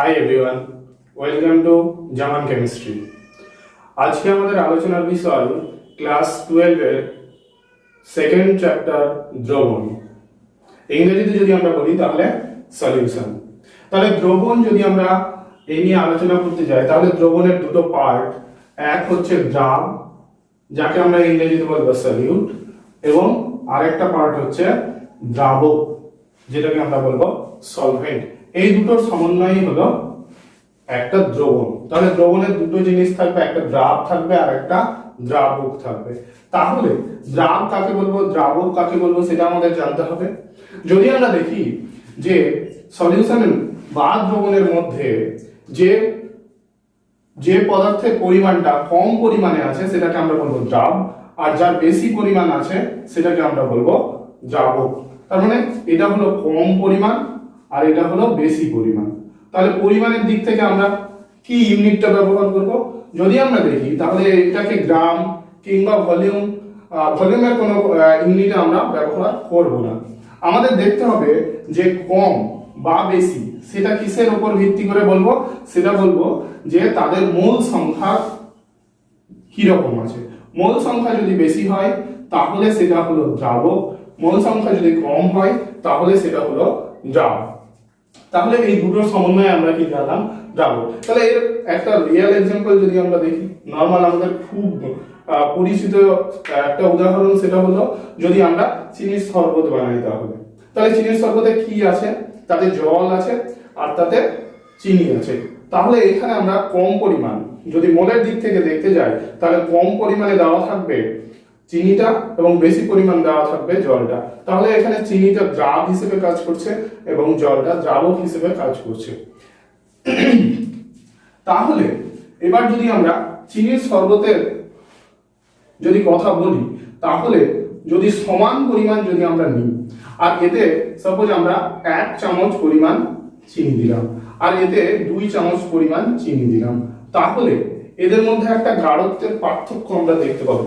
Hi everyone, welcome to Zaman chemistry. আজকে আমাদের আলোচনার বিষয় ক্লাস 12 এর সেকেন্ড চ্যাপ্টার দ্রবণ। ইংরেজিতে যদি আমরা বলি তাহলে সলিউশন। তাহলে দ্রবণ যদি আমরা এই নিয়ে আলোচনা করতে যাই তাহলে দ্রবণের দুটো পার্ট, এক হচ্ছে দ্রাব যাকে আমরা ইংরেজিতে বলবো সলিউট, এবং আরেকটা পার্ট হচ্ছে দ্রাবক যেটাকে আমরা বলবো সলভেন্ট। এই দুটোর সমন্বয়ই হলো একটা দ্রবণ। তাহলে দ্রবণের দুটো জিনিস থাকবে, একটা দ্রাব থাকবে আর একটা দ্রাবক থাকবে। তাহলে দ্রাব কাকে বলবো, দ্রাবক কাকে বলবো সেটা আমাদের জানতে হবে। যদি আমরা দেখি যে সলিউশন বা দ্রবণের মধ্যে যে যে পদার্থের পরিমাণটা কম পরিমাণে আছে সেটাকে আমরা বলবো দ্রাব, আর যার বেশি পরিমাণ আছে সেটাকে আমরা বলবো দ্রাবক। তার মানে এটা হলো কম পরিমাণ আর এটা হলো বেশি পরিমাণ। তাহলে পরিমাণের দিক থেকে আমরা কি ইউনিটটা ব্যবহার করব, যদি আমরা দেখি তাহলে এটাকে গ্রাম কিংবা ভলিউমের কোনো ইউনিট আমরা ব্যবহার করব না। আমাদের দেখতে হবে যে কম বা বেশি সেটা কিসের উপর ভিত্তি করে বলবো, সেটা বলবো যে তাদের মোল সংখ্যা কি রকম আছে। মোল সংখ্যা যদি বেশি হয় তাহলে সেটা হলো দ্রাবক, মোল সংখ্যা যদি কম হয় তাহলে সেটা হলো দ্রাব। তাহলে এই দুটোর সমন্বয়ে আমরা কি জানলাম, দ্রাবক। তাহলে এর একটা রিয়েল এক্সাম্পল যদি আমরা দেখি, নরমাল আমাদের খুব পরিচিত একটা উদাহরণ, সেটা হলো যদি আমরা চিনির শরবত বানাই তাহলে চিনির শরবতে কি আছে, তাতে জল আছে আর তাতে চিনি আছে। তাহলে এখানে আমরা কম পরিমাণ যদি মোলের দিক থেকে দেখতে যাই তাহলে কম পরিমাণে দেওয়া থাকবে চিনিটা এবং বেশি পরিমাণ দেওয়া থাকবে জলটা। তাহলে এখানে চিনিটা দ্রাব হিসেবে কাজ করছে এবং জলটা দ্রাবক হিসেবে কাজ করছে। তাহলে এবার যদি আমরা চিনির শরবতের যদি কথা বলি তাহলে যদি সমান পরিমাণ যদি আমরা নিই আর এতে সাপোজ আমরা 1 চামচ পরিমাণ চিনি দিলাম আর এতে 2 চামচ পরিমাণ চিনি দিলাম, তাহলে এদের মধ্যে একটা গাঢ়ত্বের পার্থক্য আমরা দেখতে পাবো।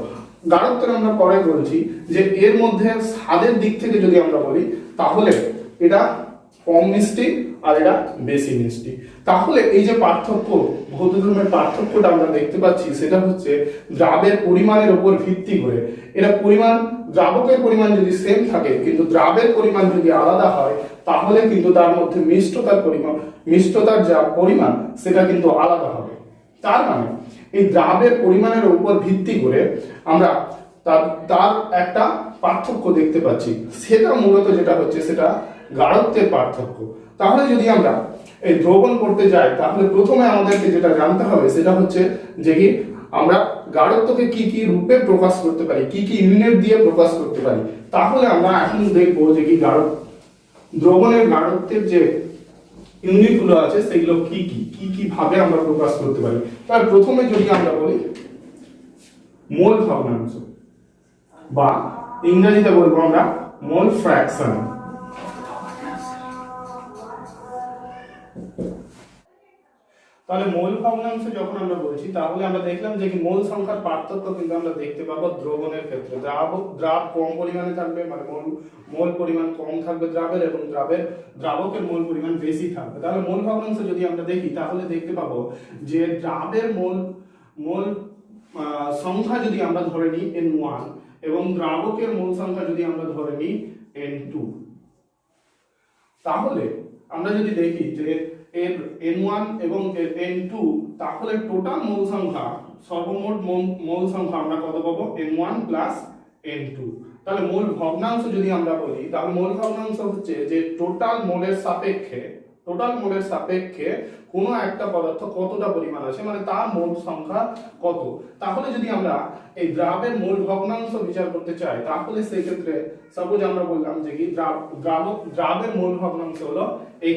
গাঢ়ত্বের আমরা পরে বলছি যে এর মধ্যে স্বাদের দিক থেকে যদি আমরা বলি তাহলে এটা কম মিষ্টি আর এটা বেশি মিষ্টি। তাহলে এই যে পার্থক্য, ভৌত ধর্মের পার্থক্যটা আমরা দেখতে পাচ্ছি সেটা হচ্ছে দ্রাবের পরিমাণের উপর ভিত্তি করে। এটা পরিমাণ, দ্রাবকের পরিমাণ যদি সেম থাকে কিন্তু দ্রাবের পরিমাণ যদি আলাদা হয় তাহলে কিন্তু তার মধ্যে মিষ্টতার যা পরিমাণ সেটা কিন্তু আলাদা হবে। তার মানে এই দ্রাবের পরিমাণের উপর ভিত্তি করে আমরা তার একটা পার্থক্য দেখতে পাচ্ছি, সেটা মূলত যেটা হচ্ছে সেটা গাঢ়ত্বের পার্থক্য। তাহলে যদি আমরা এই দ্রবণ করতে যাই তাহলে প্রথমে আমাদেরকে যেটা জানতে হবে সেটা হচ্ছে যে কি আমরা গাঢ়ত্বকে কি কি রূপে প্রকাশ করতে পারি, কি কি ইউনিট দিয়ে প্রকাশ করতে পারি। তাহলে আমরা এখন দেখবো যে কি দ্রবণের গাঢ়ত্বের যে ইউনিটগুলো আছে সেগুলো কি কি ভাবে আমরা প্রকাশ করতে পারি। তাহলে প্রথমে যদি আমরা বলি মোল ভগ্নাংশ বা ইংরেজিতে বলবো আমরা মোল ফ্র্যাকশন। তাহলে মোল ভগ্নাংশ যখন আমরা বলছি তাহলে আমরা দেখলাম যে কি মোল সংখ্যার পার্থক্য কিন্তু আমরা দেখতে পাবো দ্রবণের ক্ষেত্রে। দ্রাব কম পরিমাণে থাকবে, মানে মোল পরিমাণ কম থাকবে দ্রাবের, এবং দ্রাবকের মোল পরিমাণ বেশি থাকবে। তাহলে মোল ভগ্নাংশ যদি আমরা দেখি তাহলে দেখতে পাবো যে দ্রাবের মোল সংখ্যা যদি আমরা ধরে নিই n1 এবং দ্রাবকের মোল সংখ্যা যদি আমরা ধরে নিই n2, তাহলে আমরা যদি দেখি যে n1 এবং n2 তাহলে টোটাল মোল সংখ্যা, সর্বমোট মোল সংখ্যা আমরা কত পাবো, n1 প্লাস n2। তাহলে মোল ভগ্নাংশ যদি আমরা বলি তাহলে মোল ভগ্নাংশ হচ্ছে যে টোটাল মোলের সাপেক্ষে কোনো একটা পদার্থ কতটা পরিমাণ আছে, মানে তার মোল সংখ্যা কত। তাহলে যদি আমরা এই দ্রাবের মোল ভগ্নাংশ বিচার করতে চাই তাহলে সেই ক্ষেত্রে সাপোজ আমরা বললাম যে কি দ্রাবের মোল ভগ্নাংশ হলো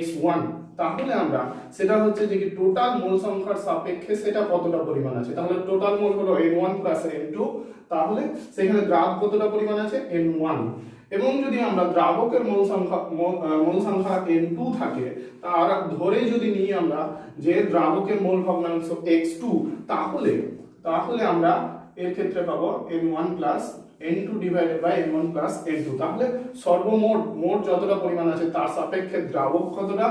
x1, তাহলে আমরা সেটা হচ্ছে যে কি টোটাল মোল সংখ্যার সাপেক্ষে সেটা কতটা পরিমাণ আছে। তাহলে টোটাল মোল হলো n1 প্লাস n2, তাহলে সেখানে দ্রাব কতটা পরিমাণ আছে n1। এবং যদি আমরা দ্রাবকের মোল সংখ্যা n2 থাকে আর ধরে যদি নিই আমরা যে দ্রাবকের মোল ভগ্নাংশ x2, তাহলে আমরা এর ক্ষেত্রে পাবো n1 plus n2 divided by n1 plus n2। তাহলে সর্বমোট যতটা পরিমাণ আছে তার সাপেক্ষে দ্রাবক কতটা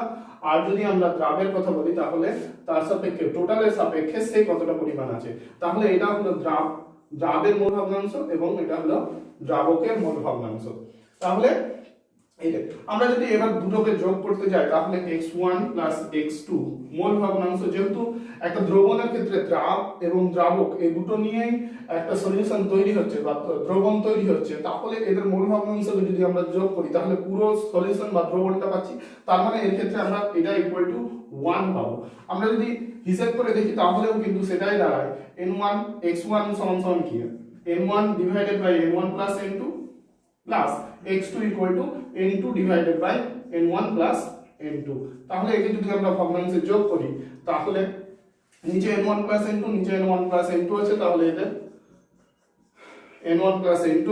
আর যদি আমরা দ্রাবের কথা বলি তাহলে তার সাপেক্ষে টোটালের সাপেক্ষে সে কতটা পরিমাণ আছে। তাহলে এটা হলো দ্রাবের মোল ভগ্নাংশ এবং এটা হলো দ্রাবকের মোল ভগ্নাংশ। তাহলে আমরা যদি এবার দুটোকে যোগ করতে যাই তাহলে x1 x2 মোল ভগ্নাংশ, যেহেতু একটা দ্রবণের ক্ষেত্রে দ্রাব এবং দ্রাবক এই দুটো নিয়েই একটা সলিউশন তৈরি হচ্ছে বা দ্রবণ তৈরি হচ্ছে, তাহলে এদের মোল ভগ্নাংশকে যদি আমরা যোগ করি তাহলে পুরো সলিউশন বা দ্রবণটা পাচ্ছি। তার মানে এর ক্ষেত্রে আমরা এটা ইকুয়াল টু 1 পাবো। আমরা যদি হিসাব করে দেখি তাহলেও কিন্তু সেটাই দাঁড়ায় n1 x1 সমান সমান কি n1 divided by n1 plus n2 plus x2 equal to n2 divided by n1 plus n2। তাহলে একে যদি আমরা ভগ্নাংশে যোগ করি তাহলে নিচে n1 প্লাস n2 নিচে n1 প্লাস n2 আছে, তাহলে এদের n1 প্লাস n2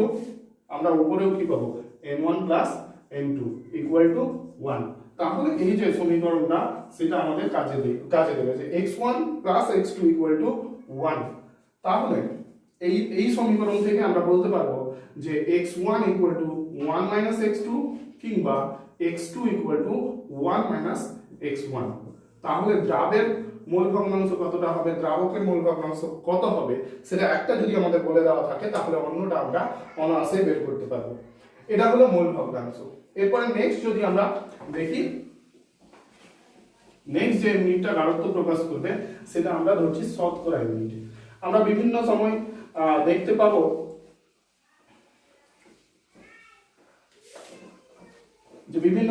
আমরা উপরেও কি পাবো n1 plus n2 equal to 1। তাহলে এই যে সমীকরণটা সেটা আমাদের কাজে দেবে যে x1 plus x2 equal two 1। তাহলে এই সমীকরণ থেকে আমরা বলতে পারবো যে x1 equal to 1 minus x2 কিংবা x2 equal two 1 minus x1। তাহলে দ্রাবের মোল ভগ্নাংশ কতটা হবে, দ্রাবকের মোল ভগ্নাংশ কত হবে, সেটা একটা যদি আমাদের বলে দেওয়া থাকে তাহলে অন্যটা আমরা অনায়াসে বের করতে পারবো। এটা হলো মোল ভগ্নাংশ। এরপরে নেক্সট যদি আমরা দেখি, নেক্সট যে ইউনিটটা গাঢ়ত্ব প্রকাশ করবে সেটা আমরা ধরছি শতকরা ইউনিট। আমরা বিভিন্ন সময় দেখতে পাবো যে বিভিন্ন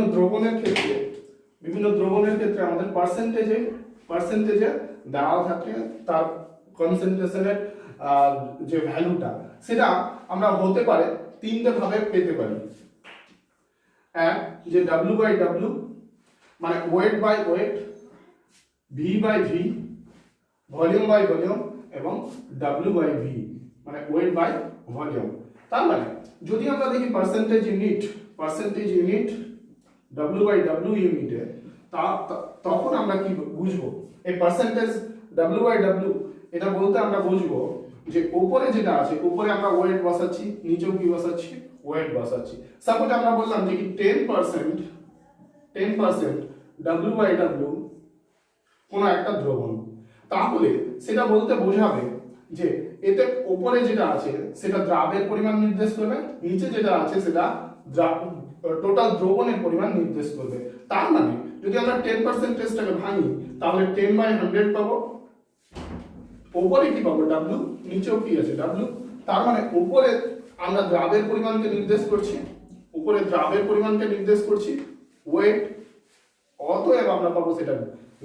দ্রবণের ক্ষেত্রে আমাদের পার্সেন্টেজে দেওয়া থাকে তার কনসেন্ট্রেশনের যে ভ্যালুটা, সেটা আমরা হতে পারে তিনটে ভাবে পেতে পারি। এক যে W বাই W মানে weight by weight, V by V volume by volume এবং W বাই V মানে ওয়েট বাই ভলিউম। তার মানে যদি আমরা দেখি percentage unit W by W ইউনিটে, তখন আমরা কি বুঝবো এই পার্সেন্টেজ W বাই W, এটা বলতে আমরা বুঝবো যে উপরে যেটা আছে উপরে আমরা ওয়েট বসাচ্ছি, নিচেও কি বসাচ্ছি ওয়েট বসাচ্ছি। সাপোজ আমরা বললাম যে কি 10% W বাই W কোন একটা দ্রবণ, তাহলে সেটা বলতে বোঝাবে যে এতে উপরে যেটা আছে সেটা দ্রাবের পরিমাণ নির্দেশ করবে, নিচে যেটা আছে সেটা টোটাল দ্রবণের পরিমাণ নির্দেশ করবে। তার মানে যদি আমরা 10%টাকে ভাঙি তাহলে 10 বাই 100 পাবো, উপরে কি পাবো W, নিচেও কি আছে W। তার মানে উপরে আমরা দ্রাবের পরিমাণকে নির্দেশ করছি ওয়েট, অতএব আমরা পাবো সেটা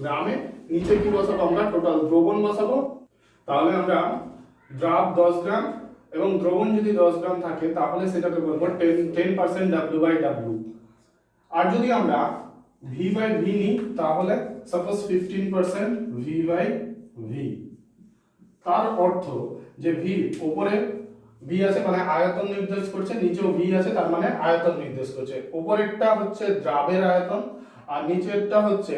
গ্রামে। নিচে কি বসাবো আমরা টোটাল দ্রবণ বসাবো। তাহলে আমরা দ্রাব 10 গ্রাম এবং দ্রবণ যদি 10 গ্রাম থাকে তাহলে সেটাকে বলবো 10% W বাই W। আর যদি আমরা V বাই V নিই তাহলে সাপোজ 15% V বাই V। তার অর্থ যে V উপরে V আছে মানে আয়তন নির্দেশ করছে, নিচেও V আছে তার মানে আয়তন নির্দেশ করছে। উপরেরটা হচ্ছে দ্রাবের আয়তন আর নিচেরটা হচ্ছে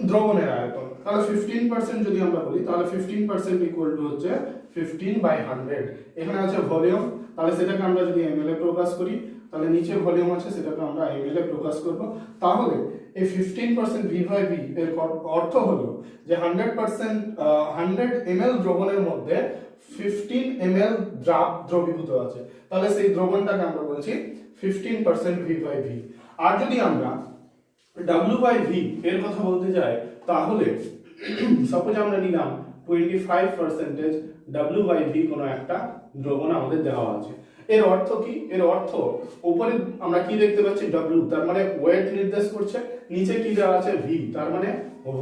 দ্রবণের আয়তন। তাহলে 15% যদি আমরা বলি তাহলে 15% ইকুয়াল টু হচ্ছে 15 বাই 100। এখানে আছে ভলিউম, তাহলে সেটাকে আমরা যদি ml এ প্রকাশ করি তাহলে নিচে ভলিউম আছে সেটাকে আমরা ml এ প্রকাশ করব। তাহলে এই 15% V বাই V এর অর্থ হলো যে 100 ml দ্রবণের মধ্যে 15 ml দ্রবীভূত আছে, তাহলে সেই দ্রবণটাকে আমরা বলছি 15% V বাই V। আর যদি আমরা W বাই V এর কথা বলতে যাই তাহলে সাপোজ আমরা নিলাম 25% W বাই V কোনো একটা দ্রবণ আমাদের দেওয়া আছে। এর অর্থ কি, এর অর্থ উপরে আমরা কি দেখতে পাচ্ছি W, তার মানে ওয়েট নির্দেশ করছে, নিচে কি দেওয়া আছে V, তার মানে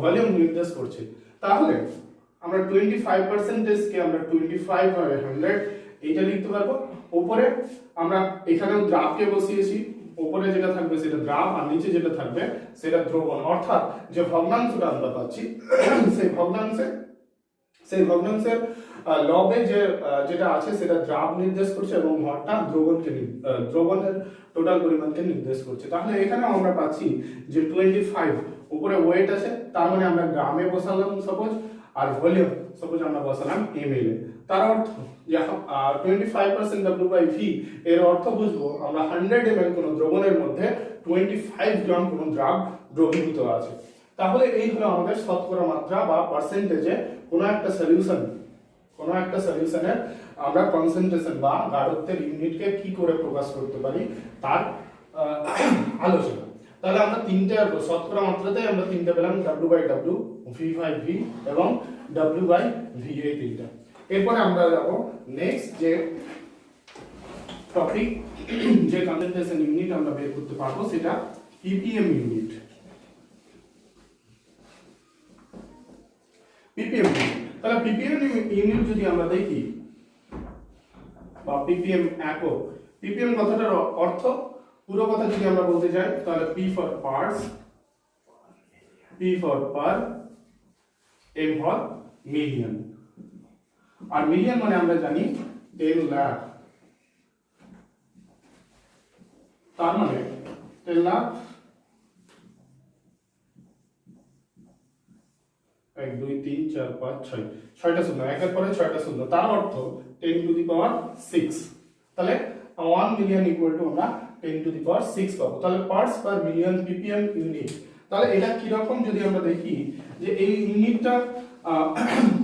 ভলিউম নির্দেশ করছে। তাহলে আমরা 25% কে আমরা 25 বাই 100 এইটা লিখতে পারবো। উপরে আমরা এখানেও দ্রাবকে বসিয়েছি, উপরে যেটা থাকবে সেটা দ্রাব আর নিচে যেটা থাকবে সেটা দ্রবণ। অর্থাৎ যে ভগ্নাংশটা আমরা পাচ্ছি সেই ভগ্নাংশের লবে যেটা আছে সেটা দ্রাব নির্দেশ করছে এবং ভরটা দ্রবণের টোটাল পরিমাণকে নির্দেশ করছে। তাহলে এখানে আমরা পাচ্ছি যে 25 উপরে ওয়েট আছে, তার মানে আমরা গ্রামে বসালাম সাপোজ, আর ভলিউম সাপোজ আমরা বসালাম ml এ। তার অর্থ যে 25% W/V এর অর্থ বুঝবো আমরা 100 ml কোনো দ্রবণের মধ্যে 25 গ্রাম কোনো দ্রবীভূত আছে। তাহলে এই হলো আমাদের শতকরা মাত্রা বা পার্সেন্টেজে কোনো একটা সলিউশনের আমরা কনসেন্ট্রেশন বা গাঢ়ত্বের ইউনিটকে কি করে প্রকাশ করতে পারি তার আলোচনা। তাহলে আমরা তিনটে শতকরা মাত্রাতেই আমরা তিনটে পেলাম, W/W, V/V এবং W/V, এই তিনটা। এরপরে আমরা যাব নেক্সট যে টপিক, যে কনসেন্ট্রেশন ইউনিট আমরা বের করতে পারবো সেটা ppm ইউনিট। ppm তাহলে ppm ইউনিট যদি আমরা দেখি বা ppm একক, ppm কথাটার অর্থ পুরো কথা যদি আমরা বলতে যাই তাহলে p for parts, p for per, m for million. আর মিলিয়ন মানে আমরা জানি 10 লাখ, তার মানে 10 লাখ 1 2 3 4 5 6 ছয়টা শূন্য, একের পরে ছয়টা শূন্য, তার অর্থ 10 টু দি পাওয়ার 6। তাহলে 1 মিলিয়ন ইকুয়াল টু আমরা 10 টু দি পাওয়ার 6 পাবো। তাহলে parts per million ppm unit. তাহলে এটা কি রকম যদি আমরা দেখি যে এই ইউনিটটা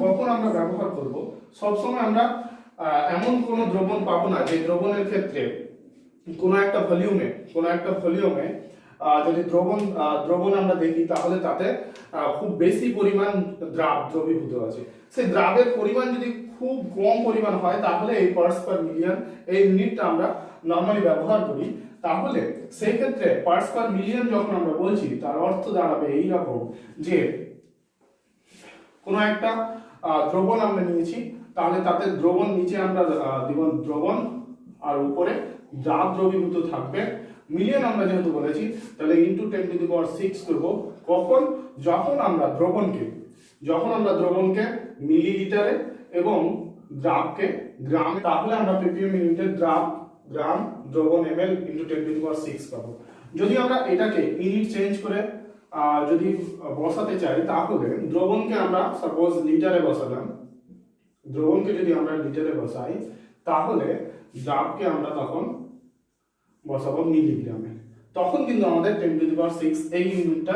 কখন আমরা ব্যবহার করব, সব সময় আমরা এমন কোন দ্রবণ পাবো না যে দ্রবণের ক্ষেত্রে কোন একটা ভলিউমে যদি দ্রবণ আমরা দেখি তাহলে তাতে খুব বেশি পরিমাণ দ্রবীভূত আছে। সেই দ্রাবের পরিমাণ যদি খুব কম পরিমাণ হয় তাহলে এই পার্টস পার মিলিয়ন এই ইউনিটটা আমরা নরমালি ব্যবহার করি। তাহলে সেই ক্ষেত্রে পার্টস পার মিলিয়ন যখন আমরা বলছি তার অর্থ দাঁড়াবে এইরকম যে কোনো একটা দ্রবণ আমরা নিয়েছি, তাহলে তাতে দ্রবণ নিচে আমরা দিব দ্রবণ আর উপরে দ্রবীভূত থাকবে। মিলিয়ন আমরা যেহেতু বলেছি তাহলে ইনটু 10 টু দি পাওয়ার 6 করব। কখন? যখন আমরা দ্রবণকে মিলিলিটারে এবং দ্রাবকে গ্রামে, তাহলে আমরা ppm ইউনিটে গ্রাম দ্রবণ ml ইনটু 10 টু দি পাওয়ার 6 পাবো। যদি আমরা এটাকে ইউনিট চেঞ্জ করে যদি বসাতে চাই তাহলে দ্রবণকে আমরা সাপোজ লিটারে বসালাম, দ্রবণকে যদি আমরা লিটারে বসাই তাহলে দ্রাবকে আমরা তখন বসাবো মিলিগ্রামে। তখন কিন্তু আমাদের 10 টু দি পাওয়ার 6 এই ইউনিটটা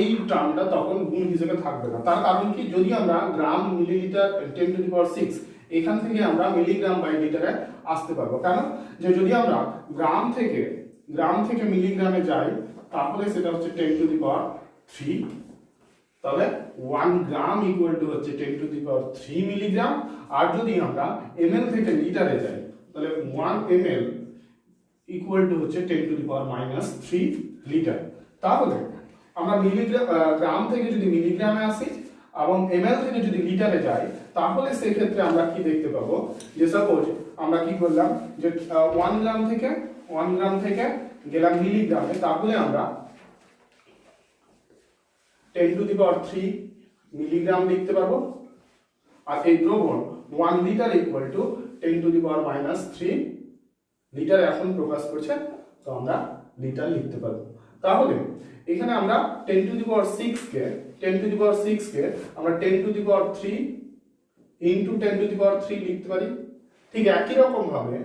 এই টার্মটা তখন গুণ হিসেবে থাকবে না। তার কারণ কি, যদি আমরা গ্রাম মিলিলিটার 10 টু দি পাওয়ার 6 এখান থেকে আমরা মিলিগ্রাম বাই লিটারে আসতে পারবো। কেন? যে যদি আমরা গ্রাম থেকে মিলিগ্রামে যাই তাহলে সেটা হচ্ছে 10 টু দি পাওয়ার 3, তাহলে 1 গ্রাম ইকুয়াল টু হচ্ছে 10 টু দি পাওয়ার 3 মিলিগ্রাম। আর যদি আমরা ml থেকে লিটারে যাই তাহলে 1 ml ইকুয়াল টু হচ্ছে 10 টু দি পাওয়ার -3 লিটার। তাহলে আমরা গ্রাম থেকে যদি মিলিগ্রামে আসি এবং ml থেকে যদি লিটারে যাই তাহলে সেক্ষেত্রে আমরা কি দেখতে পাবো, যে সাপোজ আমরা কি করলাম যে 1 গ্রাম থেকে গেলাম মিলিগ্রামে, তাহলে আমরা 10 টু দি পাওয়ার 3 মিলিগ্রাম লিখতে পারবো। আর এই দ্রবণ 1 litre equal to 10 to the power -3 litre এখন প্রকাশ করছে, তো আমরা লিটার লিখতে পারবো। তাহলে এখানে আমরা 10 টু দি পাওয়ার 6 কে আমরা 10 to the power 3 into 10 to the power 3 লিখতে পারি। ঠিক একই রকম ভাবে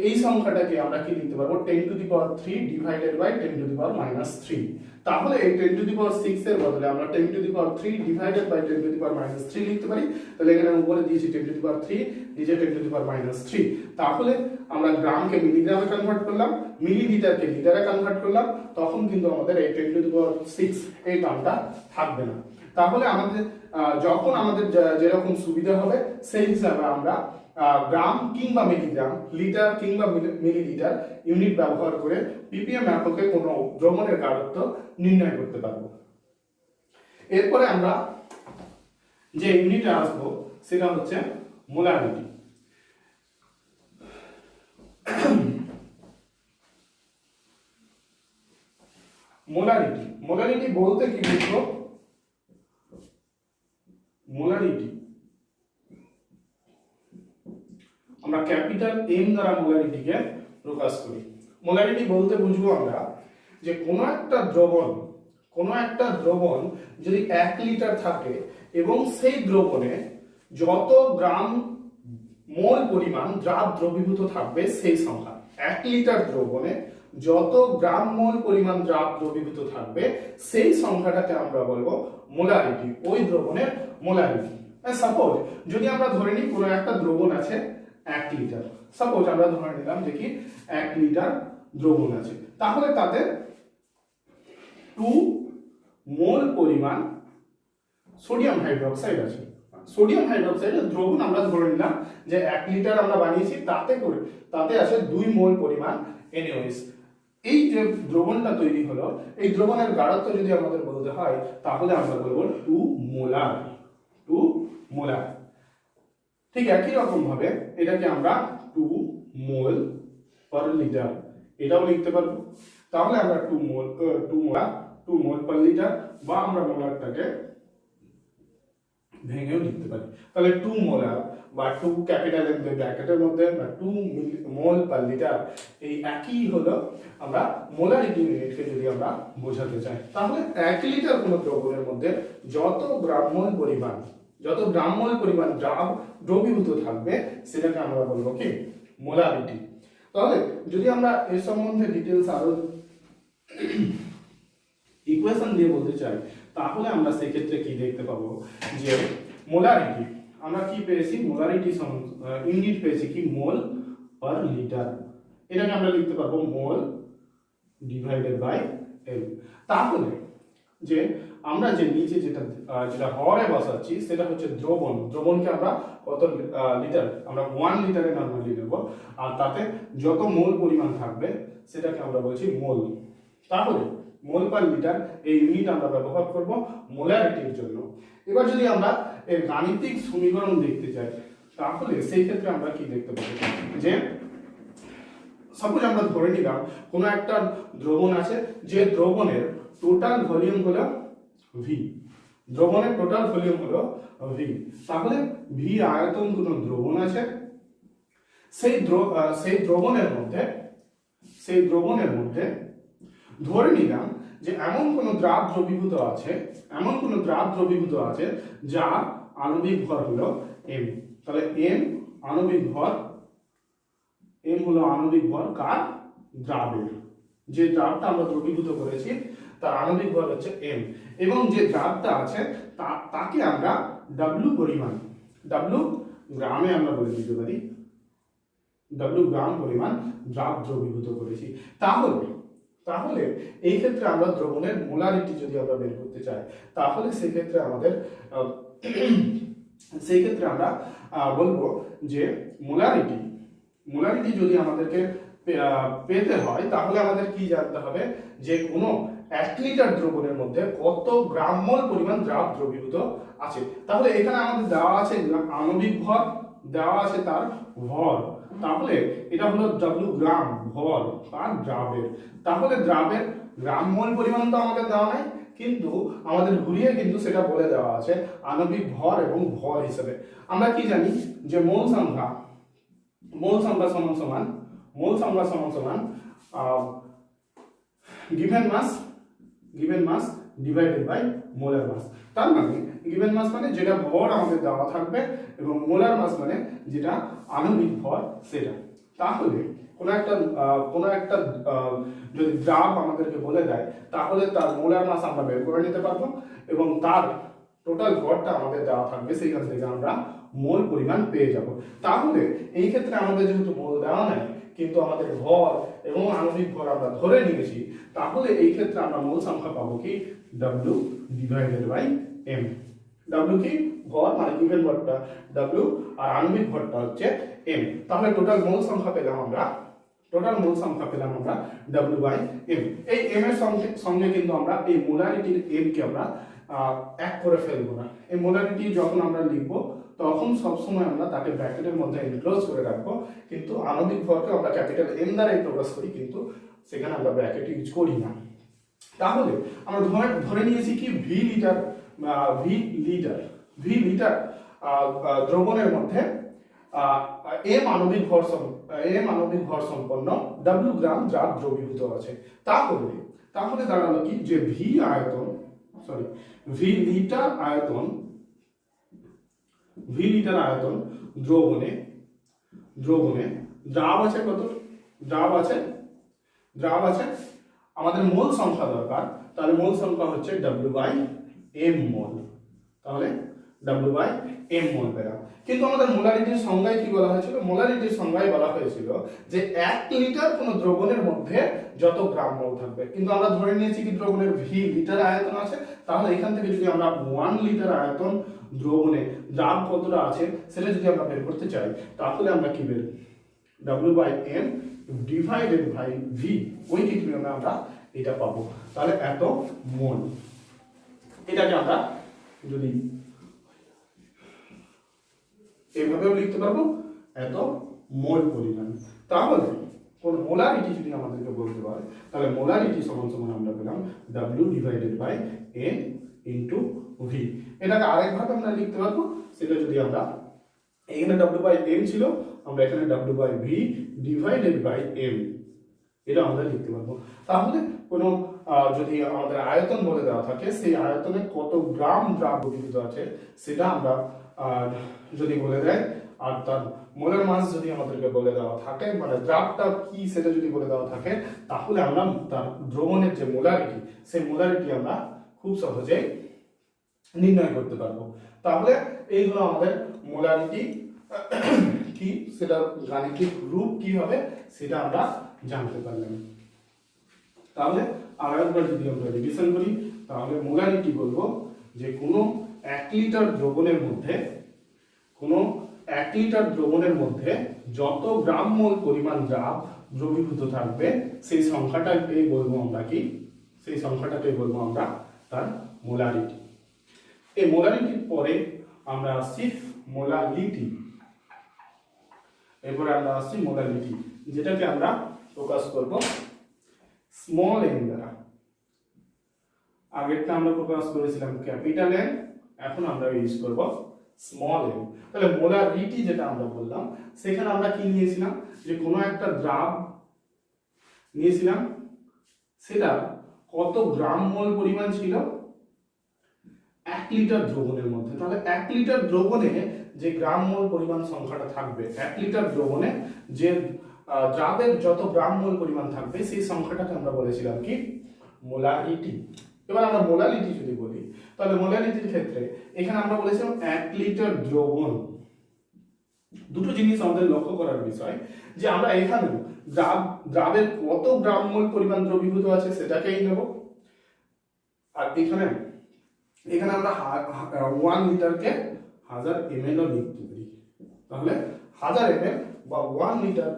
এই সংখ্যাটাকে আমরা কি লিখতে পারবো, 10 to the power 3 divided by 10 to the power -3। তাহলে এই 10 টু দি পাওয়ার 6 এর বদলে আমরা 10 to the power 3 divided by 10 to the power -3 লিখতে পারি। তাহলে এখানে উপরে দিয়েছি 10 টু দি পাওয়ার 3, নিচে 10 টু দি পাওয়ার -3। তাহলে আমরা গ্রামকে মিলিগ্রামে কনভার্ট করলাম, মিলিলিটারকে লিটারে কনভার্ট করলাম, তখন কিন্তু আমাদের এই 10 টু দি পাওয়ার 6 এই টার্মটা থাকবে না। তাহলে আমাদের যখন আমাদের যেরকম সুবিধা হবে সেই হিসাবে আমরা গ্রাম কিংবা মিলিগ্রাম, লিটার কিংবা মিলিলিটার ইউনিট ব্যবহার করে ppm এককে কোনো দ্রবণের গাঢ়ত্ব নির্ণয় করতে পারবো। এরপরে আমরা যে ইউনিটে আসবো সেটা হচ্ছে মোলারিটি। মোলারিটি বলতে কি বুঝবো? মোলারিটি আমরা ক্যাপিটাল M দ্বারা মোলারিটিকে প্রকাশ করি। মোলারিটি বলতে বুঝবো আমরা যে কোনো একটা দ্রবণ যদি 1 লিটার থাকে এবং সেই দ্রবণে যত গ্রাম মোল পরিমাণ দ্রবীভূত থাকবে সেই সংখ্যা। 1 লিটার দ্রবণে যত গ্রাম মোল পরিমাণ দ্রবীভূত থাকবে সেই সংখ্যাটাকে আমরা বলবো মোলারিটি, ওই দ্রবণের মোলারিটি। সাপোজ যদি আমরা ধরে নিই কোনো একটা দ্রবণ আছে 1 লিটার, সাপোজ আমরা ধরে নিলাম যে কি 1 লিটার দ্রবণ আছে, তাহলে তাতে 2 মোল পরিমাণ সোডিয়াম হাইড্রোক্সাইড আছে। সোডিয়াম হাইড্রোক্সাইডের দ্রবণ আমরা ধরে নিলাম যে 1 লিটার আমরা বানিয়েছি, তাতে আছে 2 মোল পরিমাণ NaOH। এই যে দ্রবণটা তৈরি হলো, এই দ্রবণের গাঢ়ত্ব যদি আমাদের বলতে হয় তাহলে আমরা বলবো 2 মোলার। 2 মোলার। ঠিক একই রকম ভাবে এটাকে আমরা 2 মোল পার লিটার এটাও লিখতে পারবো। তাহলে আমরা 2 মোল পার লিটার, বা আমরা মোলারটাকে ভেঙেও লিখতে পারি। তাহলে 2 মোলার বা 2 ক্যাপিটাল এম ব্র্যাকেটের মধ্যে বা 2 মোল পার লিটার, এই একই হলো আমরা মোলারিটি ইউনিটকে যদি আমরা বোঝাতে চাই। তাহলে 1 লিটার কোনো দ্রবণের মধ্যে যত গ্রাম মোল পরিমাণ দ্রবীভূত থাকবে সেটাকে আমরা বলবো কি মোলারিটি। তাহলে যদি আমরা এর সম্বন্ধে ডিটেইলস আরো ইকুয়েশন দিয়ে বলতে চাই তাহলে আমরা সেই ক্ষেত্রে কি দেখতে পাবো যে মোলারিটি আমরা কি পেয়েছি, মোলারিটি ইউনিট পেয়েছি কি মোল পার লিটার। এটাকে আমরা লিখতে পারবো মোল ডিভাইডেড বাই এল। তাহলে যে আমরা যে নিচে যেটা হরে বসাচ্ছি সেটা হচ্ছে দ্রবণকে আমরা কত লিটার, আমরা 1 লিটারে নরমালি নেব, আর তাতে যত মোল পরিমাণ থাকবে সেটাকে আমরা বলছি মোল। তাহলে মোল পার লিটার এই ইউনিট আমরা ব্যবহার করব মোলারিটির জন্য। এবার যদি আমরা এর গাণিতিক সমীকরণ দেখতে চাই তাহলে সেই ক্ষেত্রে আমরা কি দেখতে পাবো যে সাপোজ আমরা ধরে নিলাম কোনো একটা দ্রবণ আছে, যে দ্রবণের টোটাল ভলিউম হলো V, দ্রবণের টোটাল ভলিউম হলো V। তাহলে V আয়তন কোনো দ্রবণ আছে, সেই দ্রবণের মধ্যে ধরে নিলাম যে এমন কোন দ্রাব দ্রবীভূত আছে যার আণবিক ভর হলো m। তাহলে m হলো আণবিক ভর কার, দ্রাবের। যে দ্রাবটা আমরা দ্রবীভূত করেছি তার আণবিক ভর হচ্ছে m, এবং যে দ্রাবটা আছে তাকে আমরা w পরিমাণ, w গ্রামে আমরা বলে দিতে পারি, w গ্রাম পরিমাণ দ্রাব দ্রবীভূত করেছি। তাহলে এই ক্ষেত্রে আমরা দ্রবণের মোলারিটি যদি আমরা বের করতে চাই তাহলে সেই ক্ষেত্রে আমরা বলবো যে মোলারিটি যদি আমাদেরকে পেতে হয় তাহলে আমাদের কি জানতে হবে যে কোনো 1 লিটার দ্রবণের মধ্যে কত গ্রাম মোল পরিমাণ দ্রবীভূত আছে। তাহলে এখানে আমাদের দেওয়া আছে আণবিক ভর, দেওয়া আছে তার ভর, তাহলে এটা হলো w গ্রাম ভর আর দ্রাবের। তাহলে দ্রাবের গ্রাম মোল পরিমাণ তো আমাদের দেওয়া নাই, কিন্তু আমাদের ঘুরিয়ে কিন্তু সেটা বলে দেওয়া আছে আণবিক ভর এবং ভর হিসেবে। আমরা কি জানি যে মোল সংখ্যা সমান সমান given mass divided by molar mass. তার মানে গিভেন মাস মানে যেটা ভর আমাদের দেওয়া থাকবে, এবং মোলার মাস মানে যেটা আণবিক ভর সেটা। তাহলে কোনো একটা যদি দ্রাব আমাদেরকে বলে দেয় তাহলে তার মোলার মাস আমরা বের করে নিতে পারবো, এবং তার টোটাল ভরটা আমাদের দেওয়া থাকবে, সেইখান থেকে আমরা মোল পরিমাণ পেয়ে যাব। তাহলে এই ক্ষেত্রে আমাদের যেহেতু মোল দেওয়া নাই কিন্তু আমাদের ভর এবং আণবিক ভর আমরা ধরে নিয়েছি, তাহলে এই ক্ষেত্রে আমরা মোল সংখ্যা পাবো কি w divided by m। w কি ভর মানে গিভেন ভরটা w আর আণবিক ভরটা হচ্ছে m। তাহলে টোটাল মোল সংখ্যা পেলাম আমরা w বাই m। এই m এর সঙ্গে কিন্তু আমরা এই মোলারিটির m কে আমরা এক করে ফেলবো না। এই মোলারিটি যখন আমরা লিখব তখন সবসময় আমরা তাকে ব্র্যাকেটের মধ্যে এনক্লোজ করে রাখবো, কিন্তু আণবিক ভরকে আমরা ক্যাপিটাল M দ্বারাই প্রকাশ করি, কিন্তু সেখানে আমরা ব্র্যাকেট ইউজ করি না। তাহলে আমরা ধরে নিয়েছি কি v লিটার দ্রবণের মধ্যে m আণবিক ভর সম্পন্ন w গ্রাম দ্রাব দ্রবীভূত আছে। তাহলে দাঁড়ালো কি যে v লিটার আয়তন দ্রবণে দ্রবণে দ্রাব আছে কত? দ্রাব আছে আমাদের মোল সংখ্যা দরকার, তাহলে মোল সংখ্যা হচ্ছে W/m মোল। তাহলে W/m মোল পেলাম। কিন্তু আমাদের মোলারিটির সংজ্ঞায় কি বলা হয়েছিল? মোলারিটির সংজ্ঞায় বলা হয়েছিল যে 1 লিটার কোন দ্রবণের মধ্যে যত গ্রাম মোল থাকবে। কিন্তু আমরা ধরে নিয়েছি কি দ্রবণের ভি লিটার আয়তন আছে, তাহলে এখান থেকে যদি আমরা 1 লিটার আয়তন দ্রবণে দ্রাব কতটা আছে সেটা যদি আমরা বের করতে চাই, তাহলে আমরা কি বের W/m ডিভাইডেড বাই ভি, ওই ঠিক নিয়মে আমরা এটা পাবো। তাহলে এত মোল, এটাকে আমরা যদি এভাবেও লিখতে পারবো, এত মোল পরিমাণ। তাহলে কোন মোলারিটি যদি আমাদেরকে বলতে পারে, তাহলে মোলারিটি সমান সমান আমরা পেলাম W/n ইনটু ভি। এটাকে আরেকভাবে আমরা লিখতে পারবো, সেটা যদি আমরা এখানে W/m ছিল, আমরা এখানে W/v ডিভাইডেড বাই m, এটা আমরা লিখতে পারবো। তাহলে কোনো যদি আমাদের আয়তন বলে দেওয়া থাকে, সেই আয়তনে কত গ্রাম দ্রাব দ্রবীভূত আছে সেটা আমরা যদি বলে দেয়, আর তার মোলার মাস যদি আমাদেরকে বলে দেওয়া থাকে, মানে দ্রাবটা কি সেটা যদি বলে দেওয়া থাকে, তাহলে আমরা তার দ্রবণের যে মোলারিটি, সেই মোলারিটি আমরা খুব সহজেই নির্ণয় করতে পারবো। তাহলে এইগুলো আমাদের মোলারিটি কি, সেটা গাণিতিক রূপ কি হবে সেটা আমরা জানতে পারলাম। তাহলে আরেকবার যদি আমরা রিভিশন করি, তাহলে মোলারিটি বলবো যে কোনো 1 লিটার দ্রবণের মধ্যে যত গ্রাম মোল পরিমাণ দ্রাব দ্রবীভূত থাকবে, সেই সংখ্যাটাকেই বলবো আমরা কি, সেই সংখ্যাটাকেই বলবো আমরা তার মোলারিটি। এই মোলারিটির পরে আমরা আসছি মোলালিটি। এরপরে আমরা আসছি মোলালিটি, যেটাকে আমরা প্রকাশ করব স্মল এন দ্বারা। আগেরটা আমরা প্রকাশ করেছিলাম ক্যাপিটাল এন, এখন আমরা ইউজ করব স্মল এন। তাহলে মোলারিটি যেটা আমরা বললাম, সেখানে আমরা কি নিয়েছিলাম, যে কোনো একটা দ্রাব নিয়েছিলাম, সেটা কত গ্রাম মোল পরিমাণ ছিল 1 লিটার দ্রবণের মধ্যে। তাহলে 1 লিটার দ্রবণে যে গ্রাম মোল পরিমাণ সংখ্যাটা থাকবে, 1 লিটার দ্রবণে যে দ্রাবের যত গ্রাম মোল পরিমাণ থাকবে, সেই সংখ্যাটাকে আমরা বলেছিলাম কি, মোলারিটি। এবার আমরা মোলালিটি যদি বলি, তাহলে মোলালিটির ক্ষেত্রে এখানে আমরা বলেছিলাম 1 লিটার দ্রবণ। দুটো জিনিস আমাদের লক্ষ্য করার বিষয়, যে আমরা এখানে দ্রাবের কত গ্রাম মোল পরিমাণ দ্রবীভূত আছে সেটাকেই নেব, আর এখানে আমরা 1 লিটারকে 1000 ml ও লিখতে পারি। তাহলে 1000 ml বা 1 লিটার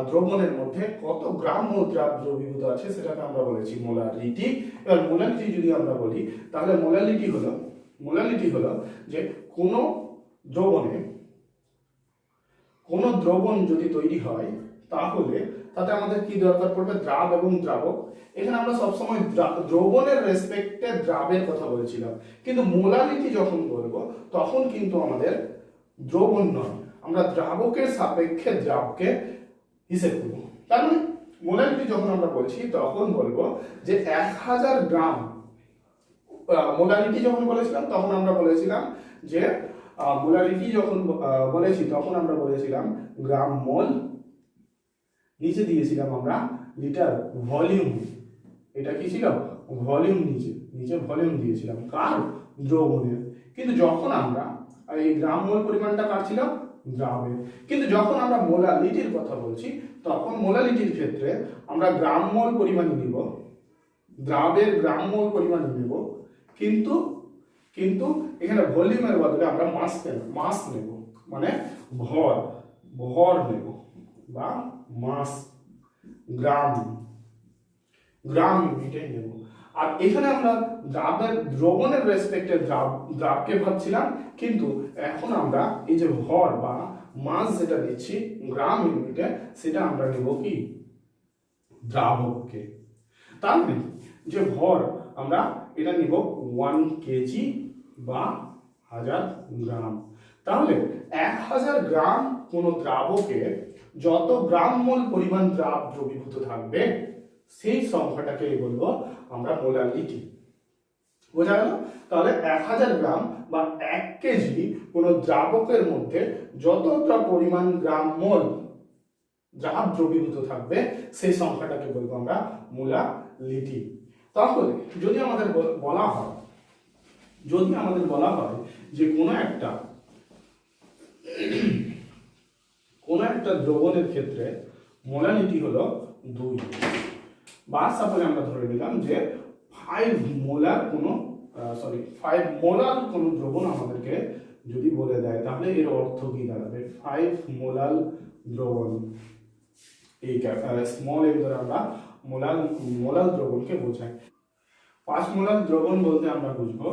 দ্রবণের মধ্যে কত গ্রাম মোল দ্রাব দ্রবীভূত আছে সেটাকে আমরা বলেছি মোলারিটি। এবার মোলারিটি যদি আমরা বলি, তাহলে মোলারিটি হলো যে কোনো দ্রবণ যদি তৈরি হয়, তাহলে তাতে আমাদের কি দরকার পড়বে, দ্রাব এবং দ্রাবক। এখানে আমরা সবসময় দ্রবণের রেসপেক্টে দ্রাবের কথা বলেছিলাম, কিন্তু মোলারিটি যখন বলবো তখন কিন্তু আমাদের দ্রবণ নয়, আমরা দ্রাবকের সাপেক্ষে দ্রাবকে হিসেব করব। তার মানে মোলারিটি যখন আমরা বলছি তখন বলবো যে 1000 গ্রাম, মোলারিটি যখন বলেছিলাম তখন আমরা বলেছিলাম যে মোলারিটি যখন বলেছি তখন আমরা বলেছিলাম গ্রাম মোল, নিচে দিয়েছিলাম আমরা লিটার ভলিউম। এটা কি ছিল, ভলিউম, নিচে ভলিউম দিয়েছিলাম কার, দ্রবণের। কিন্তু যখন আমরা এই গ্রাম মোল পরিমাণটা কাটছিলাম দ্রাবের, কিন্তু যখন আমরা মোলালিটির কথা বলছি, তখন মোলালিটির ক্ষেত্রে আমরা গ্রাম মোল পরিমাণই নিব, দ্রাবের গ্রাম মোল পরিমাণই নেব, কিন্তু এখানে ভলিউমের বদলে আমরা মাস নেব, মানে ভর নেব, বা মাস, গ্রাম ইউনিটে নেব। আর এখানে আমরা দ্রবণের রেসপেক্টে দ্রাবকে ভাবছিলাম, কিন্তু এখন আমরা এই যে ভর বা মাস যেটা দিচ্ছি গ্রাম ইউনিটে, সেটা আমরা নেব কি, দ্রাবককে। তার মানে যে ভর আমরা এটা নিব 1 কেজি বা 1000 গ্রাম। তাহলে 1000 গ্রাম কোন দ্রাবকে যত গ্রাম মোল পরিমাণ দ্রাব দ্রবীভূত থাকবে, সেই সংখ্যাটাকে বলবো আমরা মোলালিটি। বোঝা গেল? তাহলে 1000 গ্রাম বা 1 কেজি কোন দ্রাবকের মধ্যে যতটা পরিমাণ গ্রাম মোল দ্রাব দ্রবীভূত থাকবে সেই সংখ্যাটাকে বলবো আমরা মোলালিটি। তাহলে যদি আমাদের বলা হয় যে কোনো একটা দ্রবণের ক্ষেত্রে মোলালিটি হলো 2, বা সাপোজ আমরা ধরে নিলাম যে 5 মোলার কোনো দ্রবণ আমাদেরকে যদি বলে দেয়, তাহলে এর অর্থ কি দাঁড়াবে? 5 মোলাল দ্রবণ, এই স্মল এর দ্বারা আমরা মোলাল দ্রবণকে বোঝাই। 5 মোলাল দ্রবণ বলতে আমরা বুঝবো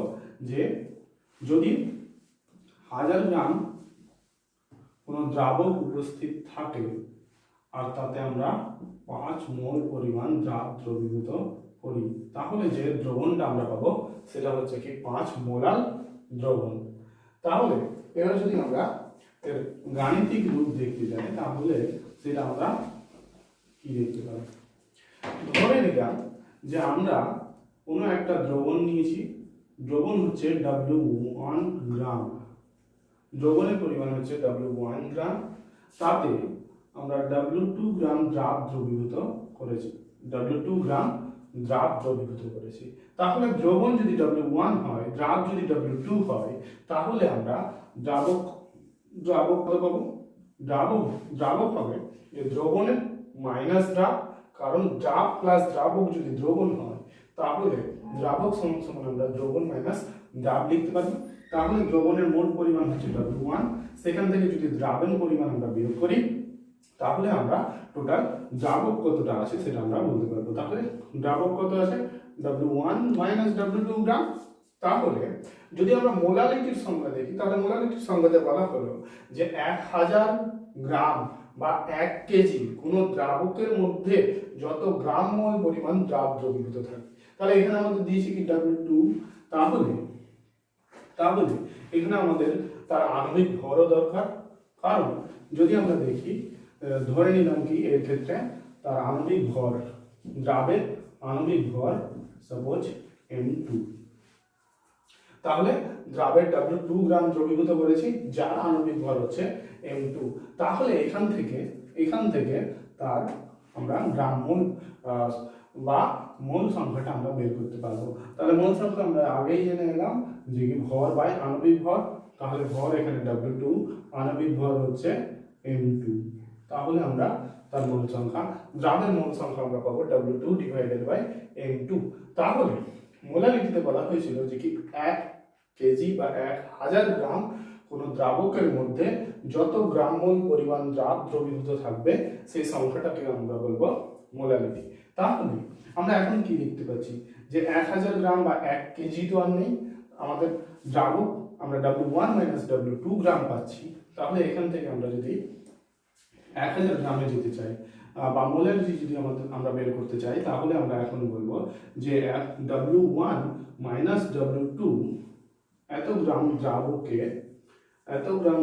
যে যদি 1000 গ্রাম কোনো দ্রাবক উপস্থিত থাকে আর তাতে আমরা 5 মোল পরিমাণ দ্রাব দ্রবীভূত করি, তাহলে যে দ্রবণটা আমরা পাবো সেটা হচ্ছে কি 5 মোলাল দ্রবণ। তাহলে এবার যদি আমরা এর গাণিতিক রূপ দেখতে যাই, তাহলে সেটা আমরা কি দেখতে পারি? ধরে নিলাম যে আমরা কোনো একটা দ্রবণ নিয়েছি, দ্রবণ হচ্ছে W1 গ্রাম, দ্রবণের পরিমাণ হচ্ছে W1 গ্রাম, তাতে আমরা W2 গ্রাম দ্রাব দ্রবীভূত করেছি, তাহলে দ্রবণ যদি W1 হয়, দ্রাব যদি W2 হয়, তাহলে আমরা দ্রাবক কত পাবো? দ্রাবক হবে যে দ্রবণের মাইনাস দ্রাব, কারণ দ্রাব প্লাস দ্রাবক যদি দ্রবণ হয়, তাহলে দ্রাবক সমান আমরা দ্রবণ মাইনাস দ্রাব লিখতে পারি। তাহলে দ্রবণের মোট পরিমাণ হচ্ছে W1, সেখান থেকে যদি দ্রাবের পরিমাণ আমরা বিয়োগ করি, তাহলে আমরা টোটাল দ্রাবক কতটা আছে সেটা আমরা বলতে পারবো। তাহলে দ্রাবক কত আছে? W1 মাইনাস W2 গ্রাম। তাহলে যদি আমরা মোলালিটির সংজ্ঞা দেখি, তাহলে মোলালিটির সংজ্ঞাতে বলা হলো যে 1000 গ্রাম বা 1 কেজি কোনো দ্রাবকের মধ্যে যত গ্রাম মোল পরিমাণ দ্রাব দ্রবীভূত থাকে। তাহলে এখানে আমাদের দিয়েছি কি W2, তাহলে এখানে আমাদের তার আণবিক ভরও দরকার, কারণ যদি আমরা দেখি, ধরে নিলাম কি এর ক্ষেত্রে তার আণবিক ভর, দ্রাবের আণবিক ভর সাপোজ M2, তাহলে দ্রাবের W2 গ্রাম দ্রবীভূত করেছি, যার আণবিক ভর হচ্ছে M2। তাহলে এখান থেকে তার আমরা গ্রাম মোল বা মোল সংখ্যাটা আমরা বের করতে পারবো। তাহলে মোল সংখ্যা আমরা আগেই জেনে নিলাম যে কি ভর বাই আণবিক ভর, তাহলে ভর এখানে W2, আণবিক ভর হচ্ছে M2, তাহলে আমরা তার মোল সংখ্যা, দ্রাবের মোল সংখ্যা আমরা পাবো W2 ডিভাইডেড বাই M2। তাহলে মোলালিটিতে বলা হয়েছিল যে কি 1 কেজি বা 1000 গ্রাম কোনো দ্রাবকের মধ্যে যত গ্রাম মোল পরিমাণ দ্রাব দ্রবীভূত থাকবে সেই সংখ্যাটাকে আমরা বলবো মোলালিটি। তাহলে আমরা এখন কি দেখতে পাচ্ছি যে 1000 গ্রাম বা 1 কেজি তো আর নেই, আমাদের দ্রাবক আমরা W1 মাইনাস W2 গ্রাম পাচ্ছি। তাহলে এখান থেকে আমরা যদি 1000 গ্রামে যেতে চাই বা মোলালিটি যদি আমরা বের করতে চাই, তাহলে আমরা এখন বলবো যে W1 মাইনাস W2 এত গ্রাম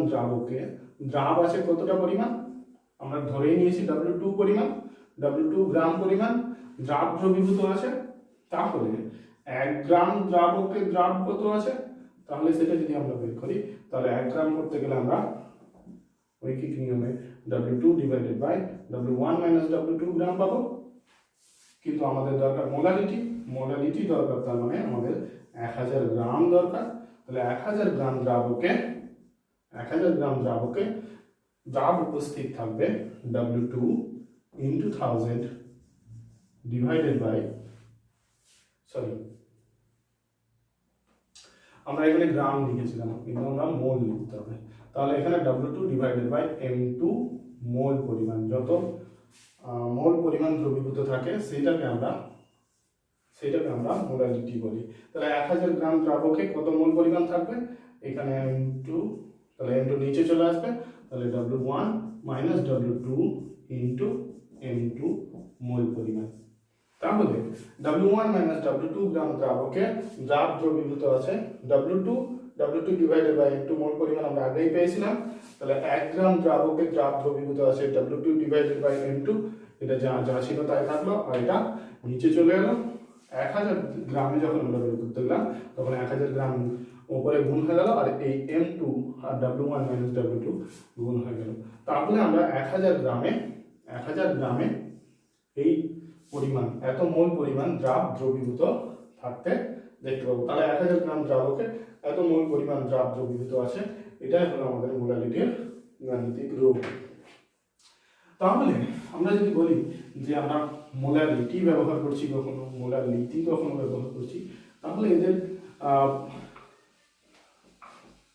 দ্রাবকে দ্রাব আছে কতটা পরিমাণ? আমরা ধরেই নিয়েছি W2 পরিমাণ, W2 গ্রাম পরিমাণ দ্রাব দ্রবীভূত আছে। তাহলে 1 গ্রাম দ্রাবকে দ্রাব কত আছে? তাহলে সেটা যদি আমরা বের করি, তাহলে 1 গ্রাম করতে গেলে আমরা ঐকিক নিয়মে W2 divided by W1 minus W2 গ্রাম পাবো, কিন্তু আমাদের দরকার মোলালিটি দরকার, তার মানে আমাদের 1000 গ্রাম দরকার। তাহলে 1000 গ্রাম দ্রাবকে দ্রাব উপস্থিত থাকবে W2 ইন্টু 1000 ডিভাইডেড বাই, আমরা এখানে গ্রাম লিখেছিলাম কিন্তু আমরা মোল লিখতে হবে। তাহলে এখানে W2 ডিভাইডেড বাই M2 মোল পরিমাণ, যত মোল পরিমাণ দ্রবীভূত থাকে সেটাকে আমরা মোলালিটি বলি। তাহলে 1000 গ্রাম দ্রাবকে কত মোল পরিমাণ থাকবে? এখানে M2, তাহলে M2 নিচে চলে আসবে, তাহলে W1 minus W2 into M2 মোল পরিমাণ। তাহলে W1 মাইনাস W2 গ্রাম দ্রাবকে দ্রাব দ্রবীভূত আছে W2 ডিভাইডেড বাই M2 মোল পরিমাণ আমরা আগেই পেয়েছিলাম। তাহলে 1 গ্রাম দ্রাবকে দ্রাব দ্রবীভূত আছে W2 ডিভাইডেড বাই M2, এটা যা ছিল তাই থাকলো, আর এটা নিচে চলে এলো। 1000 গ্রামে যখন আমরা বের করতে গেলাম, তখন 1000 গ্রাম উপরে গুণ হয়ে গেল, আর এই M2 আর W1 মাইনাস W2 গুণ হয়ে গেল। তাহলে আমরা 1000 গ্রামে এই পরিমাণ, এত মোল পরিমাণ দ্রবীভূত থাকতে দেখতে পাবো। তাহলে 1000 গ্রাম দ্রাবকে এত মোল পরিমাণ দ্রবীভূত আছে, এটাই হলো আমাদের মোলালিটির গাণিতিক রূপ। তাহলে আমরা যদি বলি যে আমরা মোলালিটি ব্যবহার করছি কখনো, মোলালিটি কখনো ব্যবহার করছি, তাহলে এদের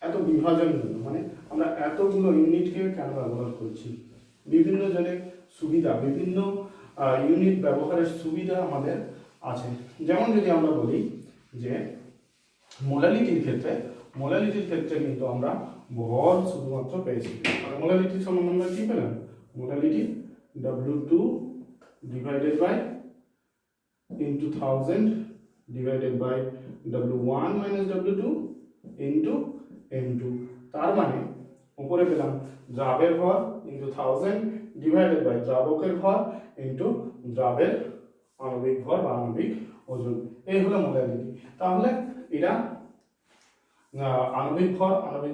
এত বিভাজন মানে আমরা এতগুলো ইউনিটকে কেন ব্যবহার করছি, বিভিন্ন জনের সুবিধা, বিভিন্ন ইউনিট ব্যবহারের সুবিধা আমাদের আছে। যেমন যদি আমরা বলি যে মোলালিটির ক্ষেত্রে কিন্তু আমরা ভর শুধুমাত্র পেয়েছি। মানে মোলালিটির সম্বন্ধে আমরা কি পেলাম, molality W2 divided by into 1000 divided by W1 minus W2 into M2। তার মানে উপরে পেলাম দ্রাবের ভর ইন্টু 1000 ডিভাইডেড বাই দ্রাবকের ভর ইন্টু দ্রাবের আণবিক ভর বা আণবিক ওজন। এই হলো মোলালিটি। তাহলে এটা আণবিক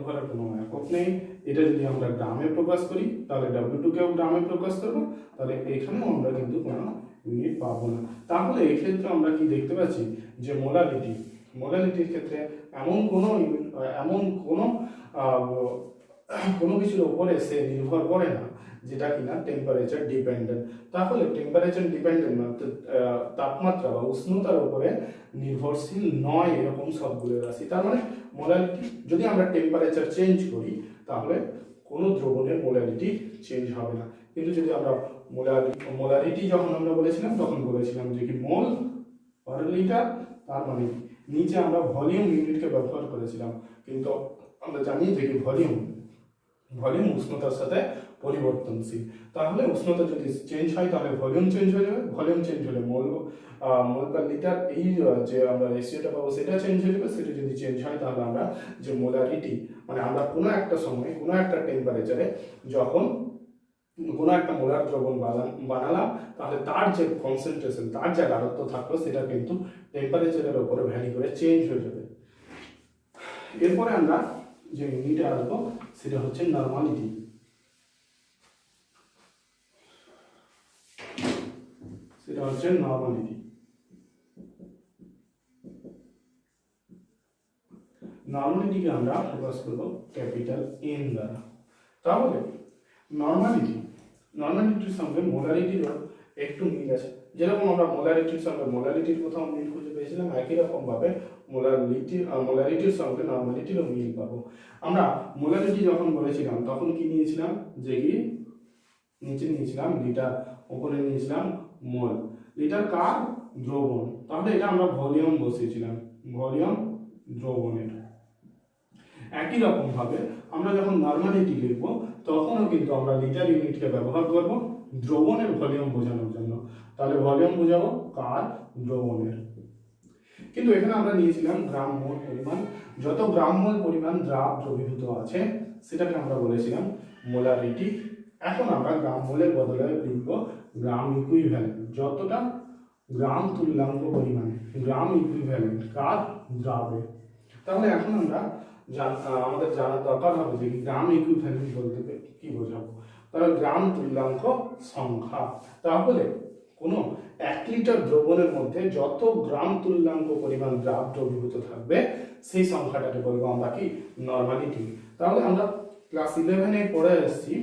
ভরের কোনো একক নেই। এটা যদি আমরা গ্রামে প্রকাশ করি তাহলে W2 কেও গ্রামে প্রকাশ করবো, তাহলে এখানেও আমরা কিন্তু কোনো ইউনিট পাবো না। তাহলে এই ক্ষেত্রে আমরা কি দেখতে পাচ্ছি যে মোলালিটির ক্ষেত্রে এমন কোনো কিছুর উপরে সে নির্ভর করে না যেটা কিনা টেম্পারেচার ডিপেন্ডেন্ট। তাহলে টেম্পারেচার ডিপেন্ডেন্ট মানে তাপমাত্রা বা উষ্ণতার উপরে নির্ভরশীল নয় এরকম সবগুলো রাশি। তার মানে মোলালিটি, যদি আমরা টেম্পারেচার চেঞ্জ করি তাহলে কোনো দ্রবণের মোলালিটি চেঞ্জ হবে না। কিন্তু যদি আমরা মোলারিটি যখন আমরা বলেছিলাম তখন বলেছিলাম যে কি মোল পার লিটার, তার মানে নিচে আমরা ভলিউম ইউনিটকে ব্যবহার করেছিলাম। কিন্তু আমরা জানি যে কি ভলিউম উষ্ণতার সাথে পরিবর্তনশীল। তাহলে উষ্ণতা যদি চেঞ্জ হয় তাহলে ভলিউম চেঞ্জ হয়ে যাবে, ভলিউম চেঞ্জ হলে মোল পার লিটার এই যে আমরা রেশিওটা পাবো সেটা চেঞ্জ হয়ে যাবে। সেটা যদি চেঞ্জ হয় তাহলে আমরা যে মোলারিটি মানে আমরা কোনো একটা সময় কোনো একটা টেম্পারেচারে যখন কোনো একটা মোলার দ্রবণ বানালাম তাহলে তার যে কনসেন্ট্রেশন, তার যে গাঢ়ত্ব থাকলো সেটা কিন্তু টেম্পারেচারের উপরে ভ্যারি করে চেঞ্জ হয়ে যাবে। এরপরে আমরা যে ইউনিটে আসবো সেটা হচ্ছে নরমালিটি। নরমালিটিকে আমরা প্রকাশ করবো ক্যাপিটাল N দ্বারা। তাহলে নরমালিটির সঙ্গে মোলারিটিরও একটু মিল আছে। যেরকম আমরা মোলারিটির কোথাও মিল খুঁজে পেয়েছিলাম, একই রকম ভাবে মোলারিটির সঙ্গে নরমালিটিরও মিল পাবো। আমরা মোলারিটি যখন বলেছিলাম তখন কি নিয়েছিলাম, যে কি নিচে নিয়েছিলাম লিটার, উপরে নিয়েছিলাম মোল। লিটার কার, দ্রবণ। তাহলে এটা আমরা ভলিউম বসিয়েছিলাম, ভলিউম দ্রবণের। একই রকম ভাবে আমরা যখন নরমালিটি লিখব তখনও কিন্তু আমরা লিটার ইউনিটকে ব্যবহার করব দ্রবণের ভলিউম বোঝানোর জন্য। তাহলে ভলিউম বোঝাবো কার, দ্রবণের। কিন্তু এখানে আমরা নিয়েছিলাম গ্রাম মোল পরিমাণ। যত গ্রাম মোল পরিমাণ দ্রবীভূত আছে সেটাকে আমরা বলেছিলাম মোলারিটি। এখন আমরা গ্রাম মোলের বদলে লিখব গ্রাম ইকুইভ্যালেন্ট। যতটা গ্রাম তুল্যাঙ্ক পরিমাণে, গ্রাম ইকুইভ্যালেন্ট কার, দ্রাবে। তাহলে এখন আমরা আমাদের জানার দরকার হবে যে গ্রাম ইকুইভ্যালেন্ট বলতে কি বোঝাবো। তাহলে গ্রাম তুল্যাঙ্ক সংখ্যা। তাহলে কোনো 1 লিটার দ্রবণের মধ্যে যত গ্রাম তুল্যাঙ্ক পরিমাণ দ্রবীভূত থাকবে সেই সংখ্যাটাকে বলবো আমরা কি, নরমালিটি। তাহলে আমরা ক্লাস 11-এ পড়ে এসেছি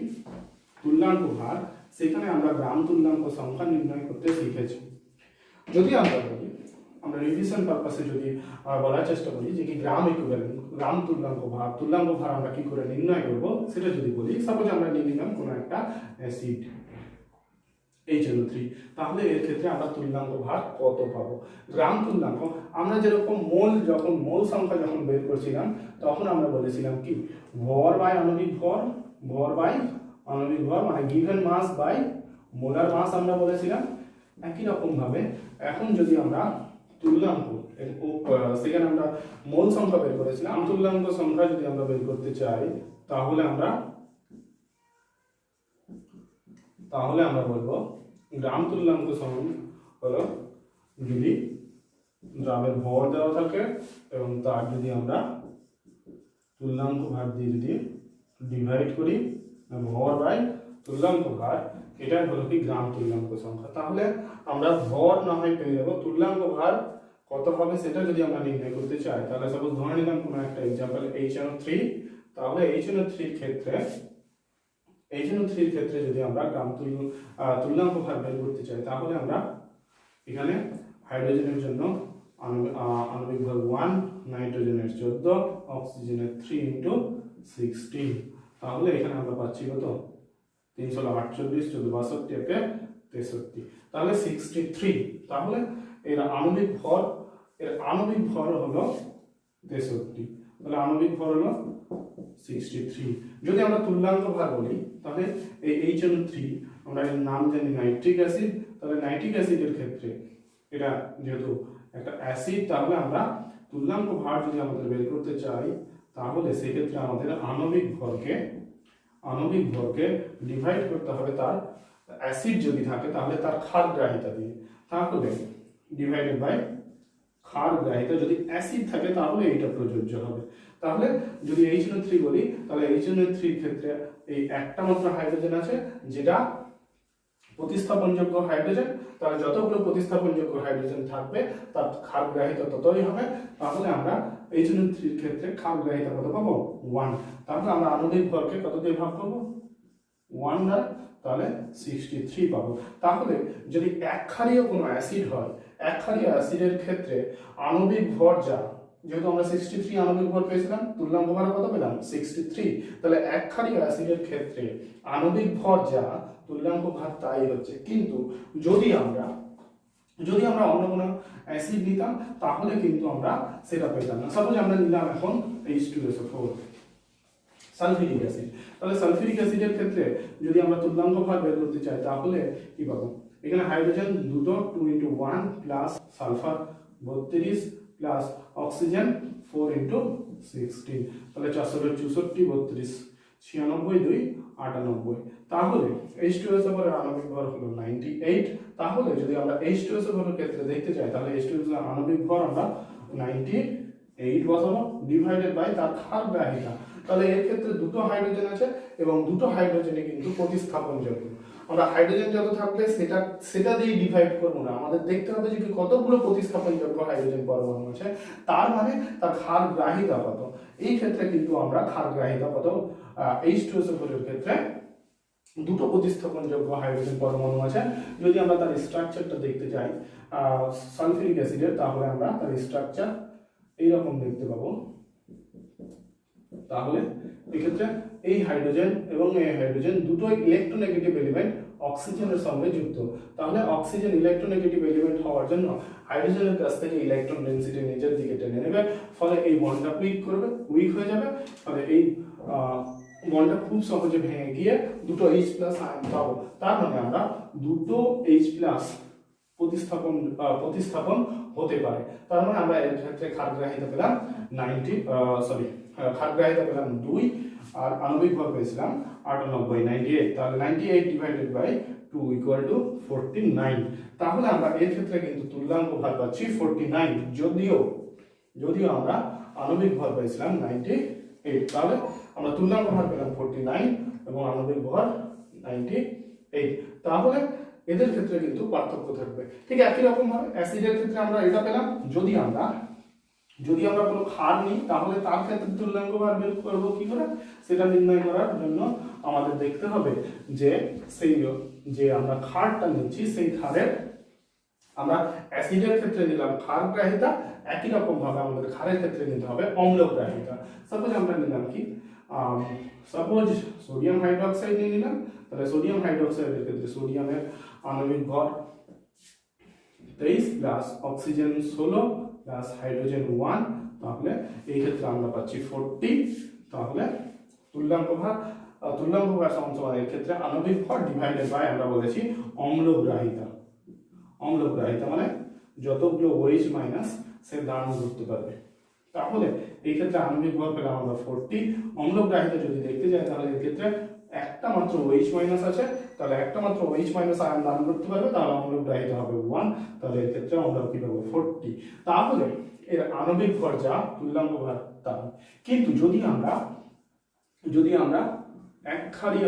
তুল্যাঙ্ক হার, সেখানে আমরা গ্রাম তুল্যাঙ্ক সংখ্যা নির্ণয় করতে শিখেছি। যদি আমরা বলি, আমরা রিভিশন পারপাসে যদি বলার চেষ্টা করি যে কি গ্রাম ইকুইভ্যালেন্ট, গ্রাম তুল্যাঙ্ক ভার আমরা কি করে নির্ণয় করব সেটা যদি বলি, সাপোজ আমরা নিয়ে নিলাম কোনো একটা অ্যাসিড HNO3, তাহলে এর ক্ষেত্রে আমরা তুল্যাঙ্ক ভার কত পাবো। গ্রাম তুল্যাঙ্ক আমরা যেরকম মোল সংখ্যা যখন বের করছিলাম তখন আমরা বলেছিলাম কি ভর বাই আণবিক ভর মানে given mass by molar mass আমরা বলেছিলাম। একই রকম ভাবে এখন যদি আমরা তুল্যাঙ্ক, সেখানে আমরা মোল সংখ্যা বের করেছিলাম, তুল্যাঙ্ক সংখ্যা যদি আমরা বের করতে চাই তাহলে আমরা বলবো গ্রাম তুল্যাঙ্ক সমান হলো যদি দ্রাবের ভর দেওয়া থাকে এবং তার যদি আমরা তুল্যাঙ্ক ভার দিয়ে যদি ডিভাইড করি ভর বাই তুল্যাঙ্ক ভার, এটাই হলো কি গ্রাম তুল্যাঙ্ক সংখ্যা। তাহলে আমরা ভর না হয় পেয়ে যাবো, তুল্যাঙ্ক ভার কত হবে সেটা যদি আমরা নির্ণয় করতে চাই, তাহলে সাপোজ ধরে নিলাম কোনো একটা এক্সাম্পল HNO3, তাহলে HNO3 ক্ষেত্রে যদি আমরা গ্রাম তুল্যাঙ্ক ভার বের করতে চাই, তাহলে আমরা এখানে হাইড্রোজেনের জন্য আণবিক ভর 1, নাইট্রোজেনের 14, অক্সিজেনের 3 × 16, তাহলে এখানে আমরা পাচ্ছি কত 348, 14 62 একে 63, তাহলে 63। তাহলে এর আণবিক ভর হলো 63, তাহলে আণবিক ভর হলো 63। যদি আমরা তুল্যাঙ্ক ভার বলি তাহলে এই HNO3 আমরা এর নাম জানি নাইট্রিক অ্যাসিড, তাহলে নাইট্রিক অ্যাসিডের ক্ষেত্রে এটা যেহেতু একটা অ্যাসিড, তাহলে আমরা তুল্যাঙ্ক ভার যদি আমাদের বের করতে চাই, তাহলে সেক্ষেত্রে আমাদের আণবিক ভরকে ডিভাইড করতে হবে তার অ্যাসিড যদি থাকে তাহলে তার ক্ষারগ্রাহিতা দিয়ে, তাহলে ডিভাইডেড বাই ক্ষারগ্রাহিতা, যদি অ্যাসিড থাকে তাহলে এইটা প্রযোজ্য হবে। তাহলে যদি HNO3 বলি, তাহলে HNO3 এর ক্ষেত্রে এই একটা মাত্র হাইড্রোজেন আছে যেটা প্রতিস্থাপনযোগ্য হাইড্রোজেন, তাহলে যতগুলো প্রতিস্থাপনযোগ্য হাইড্রোজেন থাকবে তার ক্ষারগ্রাহিতা ততই হবে। তাহলে আমরা HNO3 এর ক্ষেত্রে ক্ষারগ্রাহিতা কত পাবো 1, তাহলে আমরা আণবিক ভরকে কত দিয়ে ভাগ করবো 1 দ্বারা, তাহলে 63 পাবো। তাহলে যদি একক্ষারীয় কোনো অ্যাসিড হয়, একক্ষারীয় অ্যাসিডের ক্ষেত্রে আণবিক ভর যা, যেহেতু আমরা 63 আণবিক ভর পেয়েছিলাম, তুল্যাঙ্ক ভার কত পেলাম 63, তাহলে একক্ষারীয় অ্যাসিডের ক্ষেত্রে আণবিক ভর যা তুল্যাঙ্ক ভার তাই হচ্ছে। কিন্তু যদি আমরা অন্য কোনো অ্যাসিড নিতাম তাহলে কিন্তু আমরা সেটা পেতাম না। সাপোজ আমরা নিলাম এখন H2SO4 সালফিউরিক অ্যাসিড, তাহলে সালফিউরিক অ্যাসিডের ক্ষেত্রে যদি আমরা তুল্যাঙ্ক ভার বের করতে চাই তাহলে কি পাবো, এখানে হাইড্রোজেন দুটো 2 × 1 প্লাস সালফার 32 প্লাস অক্সিজেন 4 × 16, তাহলে 464 32 96 2 98, তাহলে H2SO4 এর আণবিক ভর হলো 98। তাহলে যদি আমরা H2SO4 এর ক্ষেত্রে দেখতে চাই তাহলে H2SO এর আণবিক ভর আমরা 98 বসাবো ডিভাইডেড বাই তার ক্ষারগ্রাহিতা। তাহলে এর ক্ষেত্রে দুটো হাইড্রোজেন আছে এবং দুটো হাইড্রোজেনে কিন্তু প্রতিস্থাপনযোগ্য, আমরা হাইড্রোজেন যত থাকবে সেটা দিয়ে ডিভাইড করবো না, আমাদের দেখতে হবে যে কতগুলো প্রতিস্থাপনযোগ্য হাইড্রোজেন পরমাণু আছে, তার মানে তার ক্ষারগ্রাহিতা কত। এই ক্ষেত্রে কিন্তু আমরা ক্ষারগ্রাহিতা কত H2SO4 এর ক্ষেত্রে দুটো প্রতিস্থাপনযোগ্য হাইড্রোজেন পরমাণু আছে। যদি আমরা তার স্ট্রাকচারটা দেখতে চাই সালফিউরিক অ্যাসিডের, তাহলে আমরা তার স্ট্রাকচার এইরকম দেখতে পাবো। তাহলে এক্ষেত্রে এই হাইড্রোজেন এবং এই হাইড্রোজেন দুটো ইলেকট্রোনেগেটিভ এলিমেন্ট অক্সিজেনের সঙ্গে যুক্ত, তাহলে অক্সিজেন ইলেকট্রোনেগেটিভ এলিমেন্ট হওয়ার জন্য হাইড্রোজেনের কাছ থেকে ইলেকট্রন ডেনসিটি নিচের দিকে টেনে নেবে, ফলে এই বন্ডটা উইক হয়ে যাবে, ফলে এই বন্ডটা খুব সহজে ভেঙে গিয়ে দুটো H+ আয়ন পাবো। তার মানে আমরা দুটো H+ প্রতিস্থাপন হতে পারে। তার মানে আমরা এর ক্ষেত্রে ক্ষারগ্রাহিতা পেলাম 2 আর আণবিক ভর পেয়েছিলাম 98 98, তাহলে 98 ডিভাইডেড বাই 2 = 49। তাহলে আমরা এর ক্ষেত্রে কিন্তু তুল্যাঙ্ক ভর পাচ্ছি 49, যদিও আমরা আণবিক ভর পেয়েছিলাম 98, তাহলে আমরা তুল্যাঙ্ক ভর পেলাম 49 এবং আণবিক ভর 98। তাহলে এদের ক্ষেত্রে কিন্তু পার্থক্য থাকবে। ঠিক একই রকম ভাবে অ্যাসিডের ক্ষেত্রে আমরা এটা পেলাম, যদি আমরা কোনো ক্ষার নিই তাহলে তার ক্ষেত্রে তুল্যাঙ্ক ভার বের করব কি করে, সেটা নির্ণয় করার জন্য আমাদের দেখতে হবে যে আমরা ক্ষারটা নিচ্ছি সেই ক্ষারের, আমরা অ্যাসিডের ক্ষেত্রে নিলাম ক্ষারগ্রাহিতা, একই রকম ভাবে আমাদের ক্ষারের ক্ষেত্রে নিতে হবে অম্লগ্রাহিতা। সাপোজ আমরা নিলাম কি সাপোজ সোডিয়াম হাইড্রোক্সাইড নিয়ে নিলাম, তাহলে সোডিয়াম হাইড্রোক্সাইডের ক্ষেত্রে সোডিয়ামের আণবিক ভর 23 প্লাস অক্সিজেন 16 প্লাস হাইড্রোজেন 1, তাহলে এই ক্ষেত্রে আমরা পাচ্ছি 40। তাহলে তুল্যাঙ্ক ভার সমান এর ক্ষেত্রে আণবিক ভর ডিভাইডেড বাই আমরা বলেছি অম্লগ্রাহিতা মানে যতগুলো OH- সে দান করতে পারবে। তাহলে এই ক্ষেত্রে আণবিক ভর পেলাম আমরা 40। অম্লগ্রাহিতা যদি দেখতে যাই তাহলে এর ক্ষেত্রে একটা মাত্র OH- আছে, তাহলে একটা মাত্র OH- আয়ন দান করতে পারবে, তাহলে অম্লগ্রাহিতা হবে 1, তাহলে এর ক্ষেত্রে আমরা কি পাবো 40। তাহলে এর আণবিক ভর যা তুল্যাঙ্ক ভর তাই। কিন্তু যদি আমরা এক খালি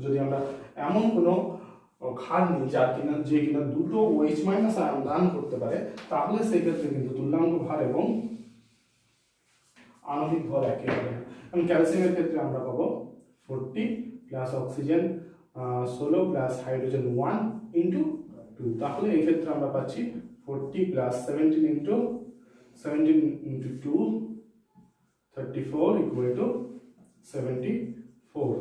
যদি আমরা এমন কোনো ক্ষার নিই যে কিনা দুটো OH মাইনাস আয়ন দান করতে পারে, তাহলে সেক্ষেত্রে কিন্তু তুল্যাঙ্ক ভার এবং আণবিক ভর একই হবে। কারণ ক্যালসিয়ামের ক্ষেত্রে আমরা পাবো 40 plus oxygen 16 plus hydrogen 1 into 2, তাহলে এই ক্ষেত্রে আমরা পাচ্ছি 40 প্লাস 17 ইন্টু 2 34 ইকুয়াল টু 74।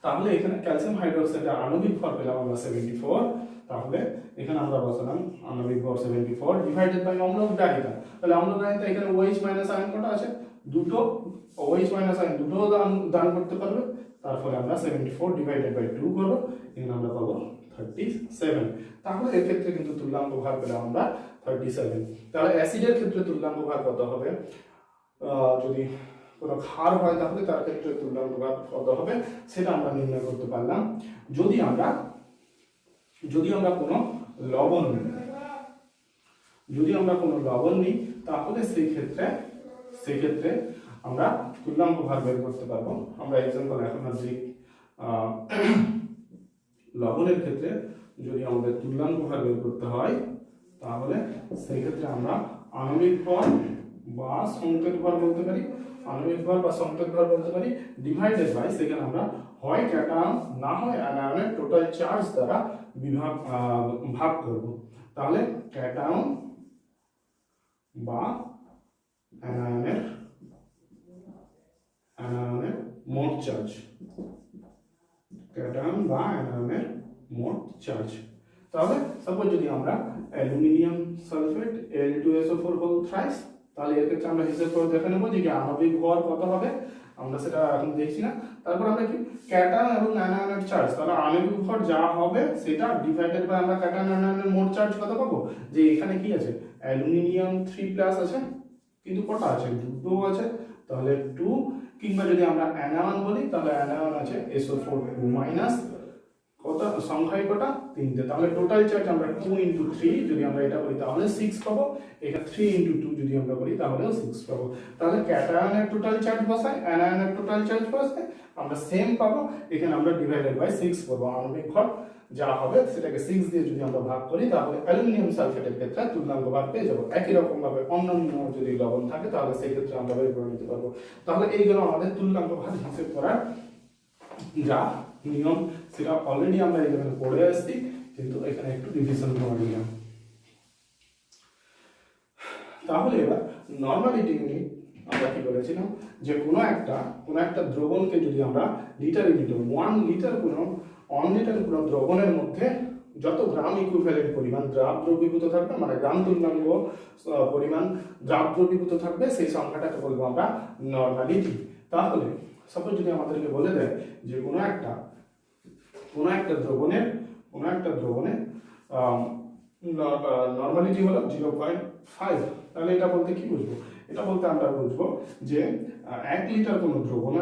তাহলে এখানে ক্যালসিয়াম হাইড্রোক্সাইডের আণবিক ভর পেলাম আমরা 74, তাহলে এখানে আমরা বসালাম আণবিক ভর 74 ডিভাইডেড বাই অম্লগ্রাহিতা। তাহলে অম্লগ্রাহিতা এখানে OH মাইনাস আয়ন কটা আছে, দুটো OH মাইনাস আয়ন দুটো দান করতে পারবে, তারপরে আমরা 74 ডিভাইডেড বাই 2 করব, এখানে আমরা পাবো 37। তাহলে এর ক্ষেত্রে কিন্তু তুল্যাঙ্ক ভার পেলাম আমরা 37। তাহলে অ্যাসিডের ক্ষেত্রে তুল্যাঙ্ক ভার কত হবে, যদি কোনো ক্ষার হয় তাহলে তার ক্ষেত্রে তুল্যাঙ্ক ভার কত হবে সেটা আমরা নির্ণয় করতে পারলাম। যদি আমরা কোনো লবণ নিই তাহলে সেই ক্ষেত্রে আমরা তুল্যাঙ্ক ভার বের করতে পারবো। আমরা এক্সাম্পল এখন যে লবণের ক্ষেত্রে যদি আমাদের তুল্যাঙ্ক ভার বের করতে হয়, তাহলে সেই ক্ষেত্রে আমরা আণবিক ভর বা সংকেত ভর বলতে পারি, ডিভাইডেড বাই, সেখানে আমরা হয় ক্যাটায়ন না হয় অ্যানায়নের টোটাল চার্জ দ্বারা ভাগ করব। তাহলে ক্যাটায়ন বা অ্যানায়নের মোট চার্জ, তাহলে সাপোজ যদি আমরা aluminium sulphate Al2SO4 whole thrice, তাহলে এর ক্ষেত্রে আমরা হিসাব করে দেখে নেবো যে আণবিক ভর কত হবে, আমরা সেটা এখন দেখছি না। তারপর আমরা কি ক্যাটায়ন এবং অ্যানায়নের চার্জ, তাহলে আণবিক ভর যা হবে সেটা ডিভাইডেড বাই আমরা ক্যাটায়ন অ্যানায়নের মোট চার্জ কত পাবো, যে এখানে কি আছে অ্যালুমিনিয়াম 3+ আছে, কিন্তু কটা আছে, দুটো আছে, তাহলে 2, কিংবা যদি আমরা অ্যানায়ন বলি তাহলে অ্যানায়ন আছে SO4 2- কত সংখ্যায় কটা, 3টে, তাহলে টোটাল চার্জ আমরা 2 × 3 যদি আমরা এটা করি তাহলে 6 পাবো, এটা 3 × 2 যদি আমরা করি তাহলেও 6 পাবো। তাহলে ক্যাটায়নের টোটাল চার্জ বসাই, অ্যানায়নের টোটাল চার্জ বসাই, আমরা সেম পাবো, এখানে আমরা ডিভাইডেড বাই 6 করব। আণবিক ভর যা হবে সেটাকে 6 দিয়ে যদি আমরা ভাগ করি তাহলে অ্যালুমিনিয়াম সালফেটের ক্ষেত্রে তুল্যাঙ্ক ভার পেয়ে যাবো। একই রকম ভাবে অন্যান্য যদি লবণ থাকে তাহলে সেই ক্ষেত্রে আমরা বের করে নিতে পারবো। তাহলে এইগুলো আমাদের তুল্যাঙ্ক ভার হিসেব করার যা নিয়ম, সেটা অলরেডি আমরা এখানে পড়ে আসছি, কিন্তু এখানে একটু রিভিশন করে নিলাম। তাহলে এবার নরমালিটি নিয়ে আমরা কি বলেছিলাম, যে কোনো একটা দ্রবণকে যদি আমরা লিটারে নিতে 1 লিটার কোনো দ্রবণের মধ্যে যত গ্রাম ইকুইভ্যালেন্ট পরিমাণ দ্রাব দ্রবীভূত থাকবে, মানে গ্রাম তুল্যাঙ্ক পরিমাণ দ্রাব দ্রবীভূত থাকবে, সেই সংখ্যাটাকে বলবো আমরা নরমালিটি। তাহলে সাপোজ যদি আমাদেরকে বলে দেয় যে কোনো একটা দ্রবণের নরমালিটি হলো 0.5, তাহলে এটা বলতে কি বুঝবো, এটা বলতে আমরা বুঝবো যে 1 লিটার কোনো দ্রবণ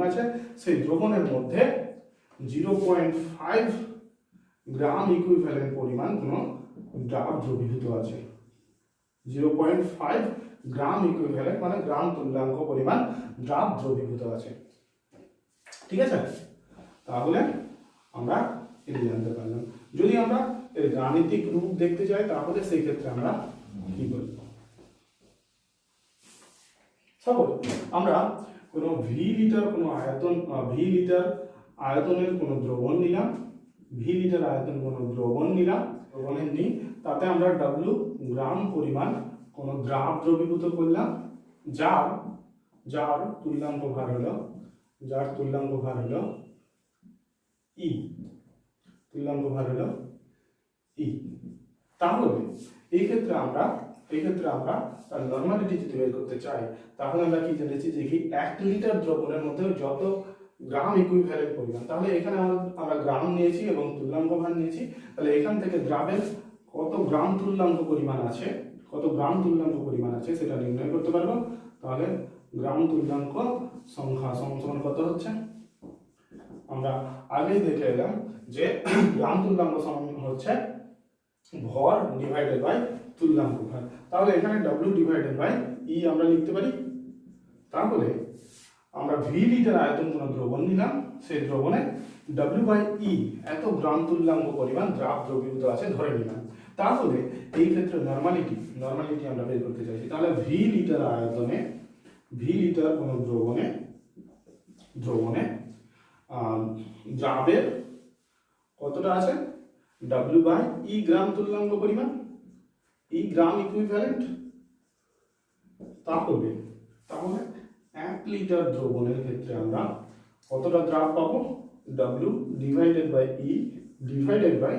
আছে, সেই দ্রবণের মধ্যে 0.5 গ্রাম ইকুইভ্যালেন্ট পরিমাণ কোনো দ্রাব দ্রবীভূত আছে। 0.5 গ্রাম ইকুইভ্যালেন্ট মানে গ্রাম তুল্যাঙ্ক পরিমাণ দ্রাব দ্রবীভূত আছে, ঠিক আছে। তাহলে আমরা এটা জানতে পারলাম। যদি আমরা এর গাণিতিক রূপ দেখতে চাই তাহলে সেই ক্ষেত্রে আমরা কি বলবো, সাপোজ আমরা কোনো ভি লিটার আয়তনের কোনো দ্রবণ নিলাম, দ্রবণের নিই, তাতে আমরা W গ্রাম পরিমাণ কোনো দ্রাব দ্রবীভূত করলাম, যার তুল্যাঙ্ক ভার হলো E, তাহলে এই ক্ষেত্রে আমরা তার নরমালিটি যদি বের করতে চাই তাহলে আমরা কি জেনেছি যে 1 লিটার দ্রবণের মধ্যে যত গ্রাম ইকুইভ্যালেন্ট পরিমাণ, তাহলে এখানে আমরা গ্রাম নিয়েছি এবং তুল্যাঙ্ক ভার নিয়েছি, তাহলে এখান থেকে দ্রাবের কত গ্রাম তুল্যাঙ্ক পরিমাণ আছে সেটা নির্ণয় করতে পারবো। তাহলে গ্রাম তুল্যাঙ্ক সংখ্যা সমান কত হচ্ছে, আমরা আগেই দেখে এলাম যে গ্রাম তুল্যাঙ্ক সমান হচ্ছে ভর ডিভাইডেড বাই তুল্যাঙ্ক ভার। তাহলে এখানে W ডিভাইডেড বাই E আমরা লিখতে পারি। তাহলে আমরা V লিটার আয়তন কোনো দ্রবণ নিলাম, সেই দ্রবণে W বাই E এত গ্রাম তুল্যাঙ্ক পরিমাণ দ্রাব দ্রবীভূত আছে ধরে নিলাম। তাহলে এই ক্ষেত্রে নরমালিটি আমরা বের করতে চাইছি। তাহলে V লিটার আয়তনে V লিটার কোনো দ্রবণে দ্রাবের কতটা আছে, W বাই E গ্রাম তুল্যাঙ্ক পরিমাণ, E গ্রাম ইকুইভ্যালেন্ট। তাহলে 1 লিটার দ্রবণের ক্ষেত্রে আমরা কতটা দ্রাব পাবো, W divided by E divided by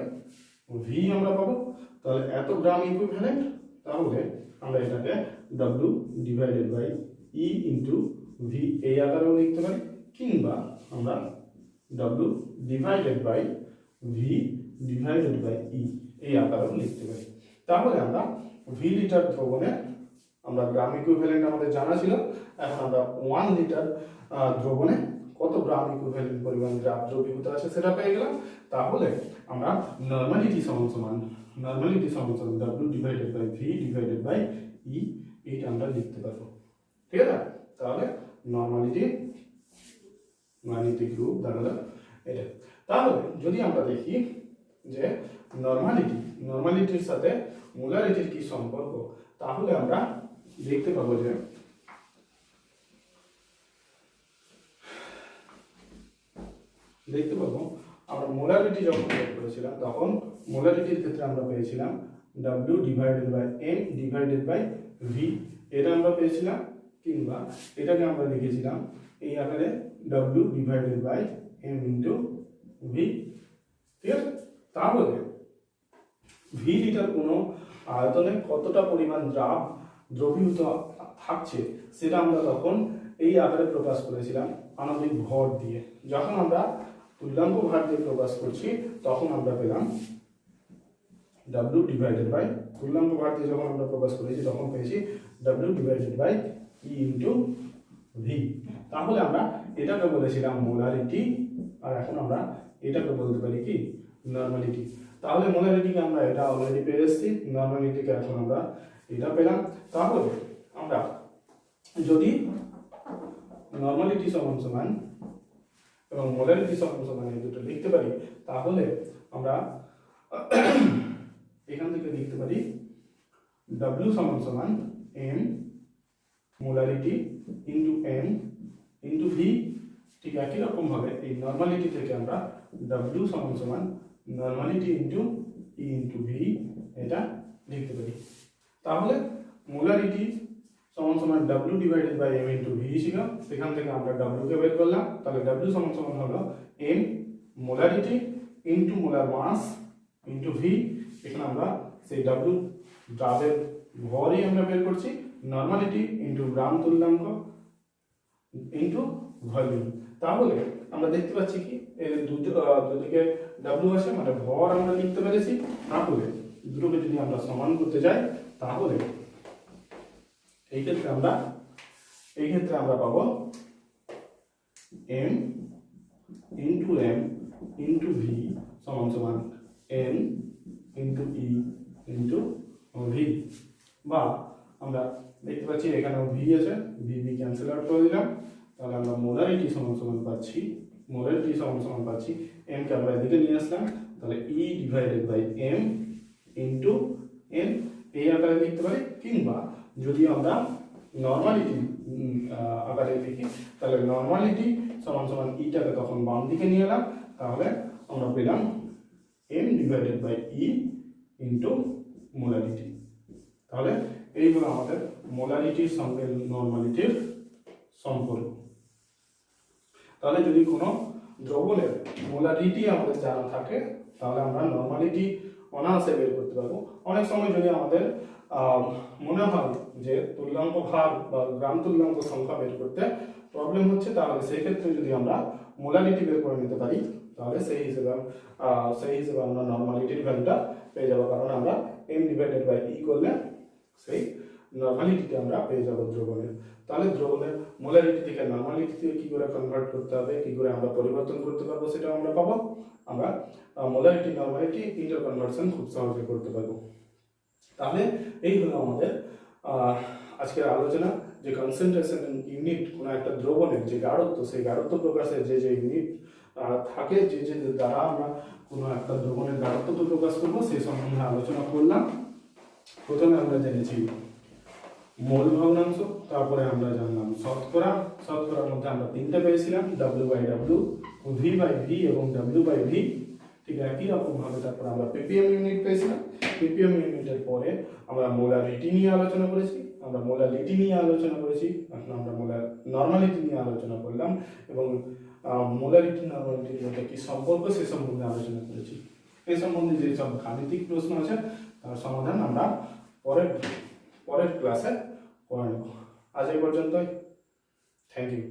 V আমরা পাবো। তাহলে এত গ্রাম ইকুইভ্যালেন্ট। তাহলে আমরা এটাকে W divided by E into V এই আকারেও লিখতে পারি, কিংবা আমরা W divided by V divided by E এই আকারেও লিখতে পারি। তাহলে আমরা V লিটার দ্রবণে আমরা গ্রাম ইকুইভ্যালেন্ট আমাদের জানা ছিল, এখন আমরা 1 লিটার দ্রবণে কত গ্রাম ইকুইভ্যালেন্ট পরিমাণ দ্রাব দ্রবীভূত আছে সেটা পেয়ে গেলাম। তাহলে আমরা নরমালিটি সমান W divided by V divided by E এইটা আমরা লিখতে পারবো। ঠিক আছে? তাহলে নরমালিটি গ্রুপ দাঁড়ালো এটা। তাহলে যদি আমরা দেখি যে নরমালিটির সাথে মোলারিটির কি সম্পর্ক, তাহলে আমরা দেখতে পাবো যে আমরা মোলারিটি যখন বের করেছিলাম তখন মোলারিটির ক্ষেত্রে আমরা পেয়েছিলাম W divided by M divided by V এটা আমরা পেয়েছিলাম, কিংবা এটাকে আমরা লিখেছিলাম এই আকারে W divided by M into V। ঠিক আছে? তাহলে V লিটার কোনো আয়তনে কতটা পরিমাণ দ্রবীভূত থাকছে সেটা আমরা তখন এই আকারে প্রকাশ করেছিলাম আণবিক ভর দিয়ে। যখন আমরা তুল্যাঙ্ক ভার দিয়ে প্রকাশ করছি তখন আমরা পেলাম W ডিভাইডেড বাই, তুল্যাঙ্ক ভার দিয়ে যখন আমরা প্রকাশ করেছি তখন পেয়েছি W divided by E into V। তাহলে আমরা এটাকে বলেছিলাম মোলারিটি, আর এখন আমরা এটাকে বলতে পারি কি, নরমালিটি। তাহলে মোলারিটিকে আমরা এটা অলরেডি পেয়ে এসেছি, নরমালিটিকে এখন আমরা এটা পেলাম। তাহলে আমরা যদি নরমালিটি সমান এবং মোলারিটি সমান এই দুটো লিখতে পারি, তাহলে আমরা এখান থেকে লিখতে পারি W সমান M molarity into M into V। ঠিক একই রকম ভাবে এই নরমালিটি থেকে আমরা W সমান normality into E into V এটা লিখতে পারি। তাহলে মোলারিটি সমান W divided by M into V ছিল, সেখান থেকে আমরা W কে বের করলাম। তাহলে W সমান হলো M molarity into molar mass into V। এখানে আমরা সেই W দ্রাবের ভরই আমরা বের করছি, নরমালিটি ইন্টু গ্রাম তুল্যাঙ্ক ইন্টু ভলিউম। তাহলে আমরা দেখতে পাচ্ছি কি এর দুদিকে W আছে, মানে ভর আমরা লিখতে পেরেছি। তাহলে দুটোকে যদি আমরা সমান করতে যাই তাহলে এই ক্ষেত্রে আমরা পাবো M ইন্টু V সমান N into E into V। বা আমরা দেখতে পাচ্ছি এখানেও V আছে, V ক্যান্সেল আউট করে দিলাম। তাহলে আমরা মোলারিটি সমান পাচ্ছি M কে আমরা এদিকে নিয়ে আসলাম। তাহলে E divided by M into N এই আকারে লিখতে পারি, কিংবা যদি আমরা নরমালিটি আকারে লিখি তাহলে নরমালিটি সমান ইটাকে তখন বাম দিকে নিয়ে এলাম। তাহলে আমরা পেলাম M divided by E into molarity. তাহলে এই হলো আমাদের মোলারিটির সঙ্গে নরমালিটির সম্পর্ক। তাহলে যদি কোনো দ্রবণের মোলারিটি আমাদের জানা থাকে তাহলে আমরা নরমালিটি অনায়াসে বের করতে পারবো। অনেক সময় যদি আমাদের মনে হয় যে তুল্যাঙ্ক ভার বা গ্রাম তুল্যাঙ্ক সংখ্যা বের করতে প্রবলেম হচ্ছে, তাহলে সেই ক্ষেত্রে যদি আমরা মোলারিটি বের করে নিতে পারি তাহলে সেই হিসেবে আমরা নরমালিটির ভ্যালুটা পেয়ে যাবো, কারণ আমরা M ডিভাইডেড বাই E করলে সেই নর্মালিটিতে আমরা পেয়ে যাব দ্রবণের। তাহলে দ্রবণের মোলারিটি থেকে নর্মালিটিতে কি করে কনভার্ট করতে হবে, কি করে আমরা পরিবর্তন করতে পারবো, সেটাও আমরা পাবো। আমরা মোলারিটি নর্মালিটি ইন্টারকনভার্সন খুব সহজে করতে পারবো। তাহলে এই হলো আমাদের আজকের আলোচনা, যে কনসেন্ট্রেশন ইউনিট কোনো একটা দ্রবণের যে গাঢ়ত্ব, সেই গাঢ়ত্ব প্রকাশের যে যে ইউনিট থাকে, যে যে দ্বারা আমরা কোনো একটা দ্রবণের গাঢ়ত্ব প্রকাশ করবো, সেই সম্বন্ধে আলোচনা করলাম। প্রথমে আমরা জেনেছি মোল ভগ্নাংশ, তারপরে আমরা জানলাম শতকরা। শতকরার মধ্যে আমরা তিনটে পেয়েছিলাম, W/W, V/V এবং W/V। ঠিক একই রকম ভাবে তারপরে আমরা ppm ইউনিট পেয়েছিলাম। ppm ইউনিটের পরে আমরা মোলারিটি নিয়ে আলোচনা করেছি, এখন আমরা মোলার নর্মালিটি নিয়ে আলোচনা করলাম, এবং মোলারিটি নর্মালিটির মধ্যে কি সম্পর্ক সে সম্বন্ধে আলোচনা করেছি। এই সম্বন্ধে যে সব গাণিতিক প্রশ্ন আছে তার সমাধান আমরা পরের ক্লাসে করে নেব। আজ এই পর্যন্তই। Thank you.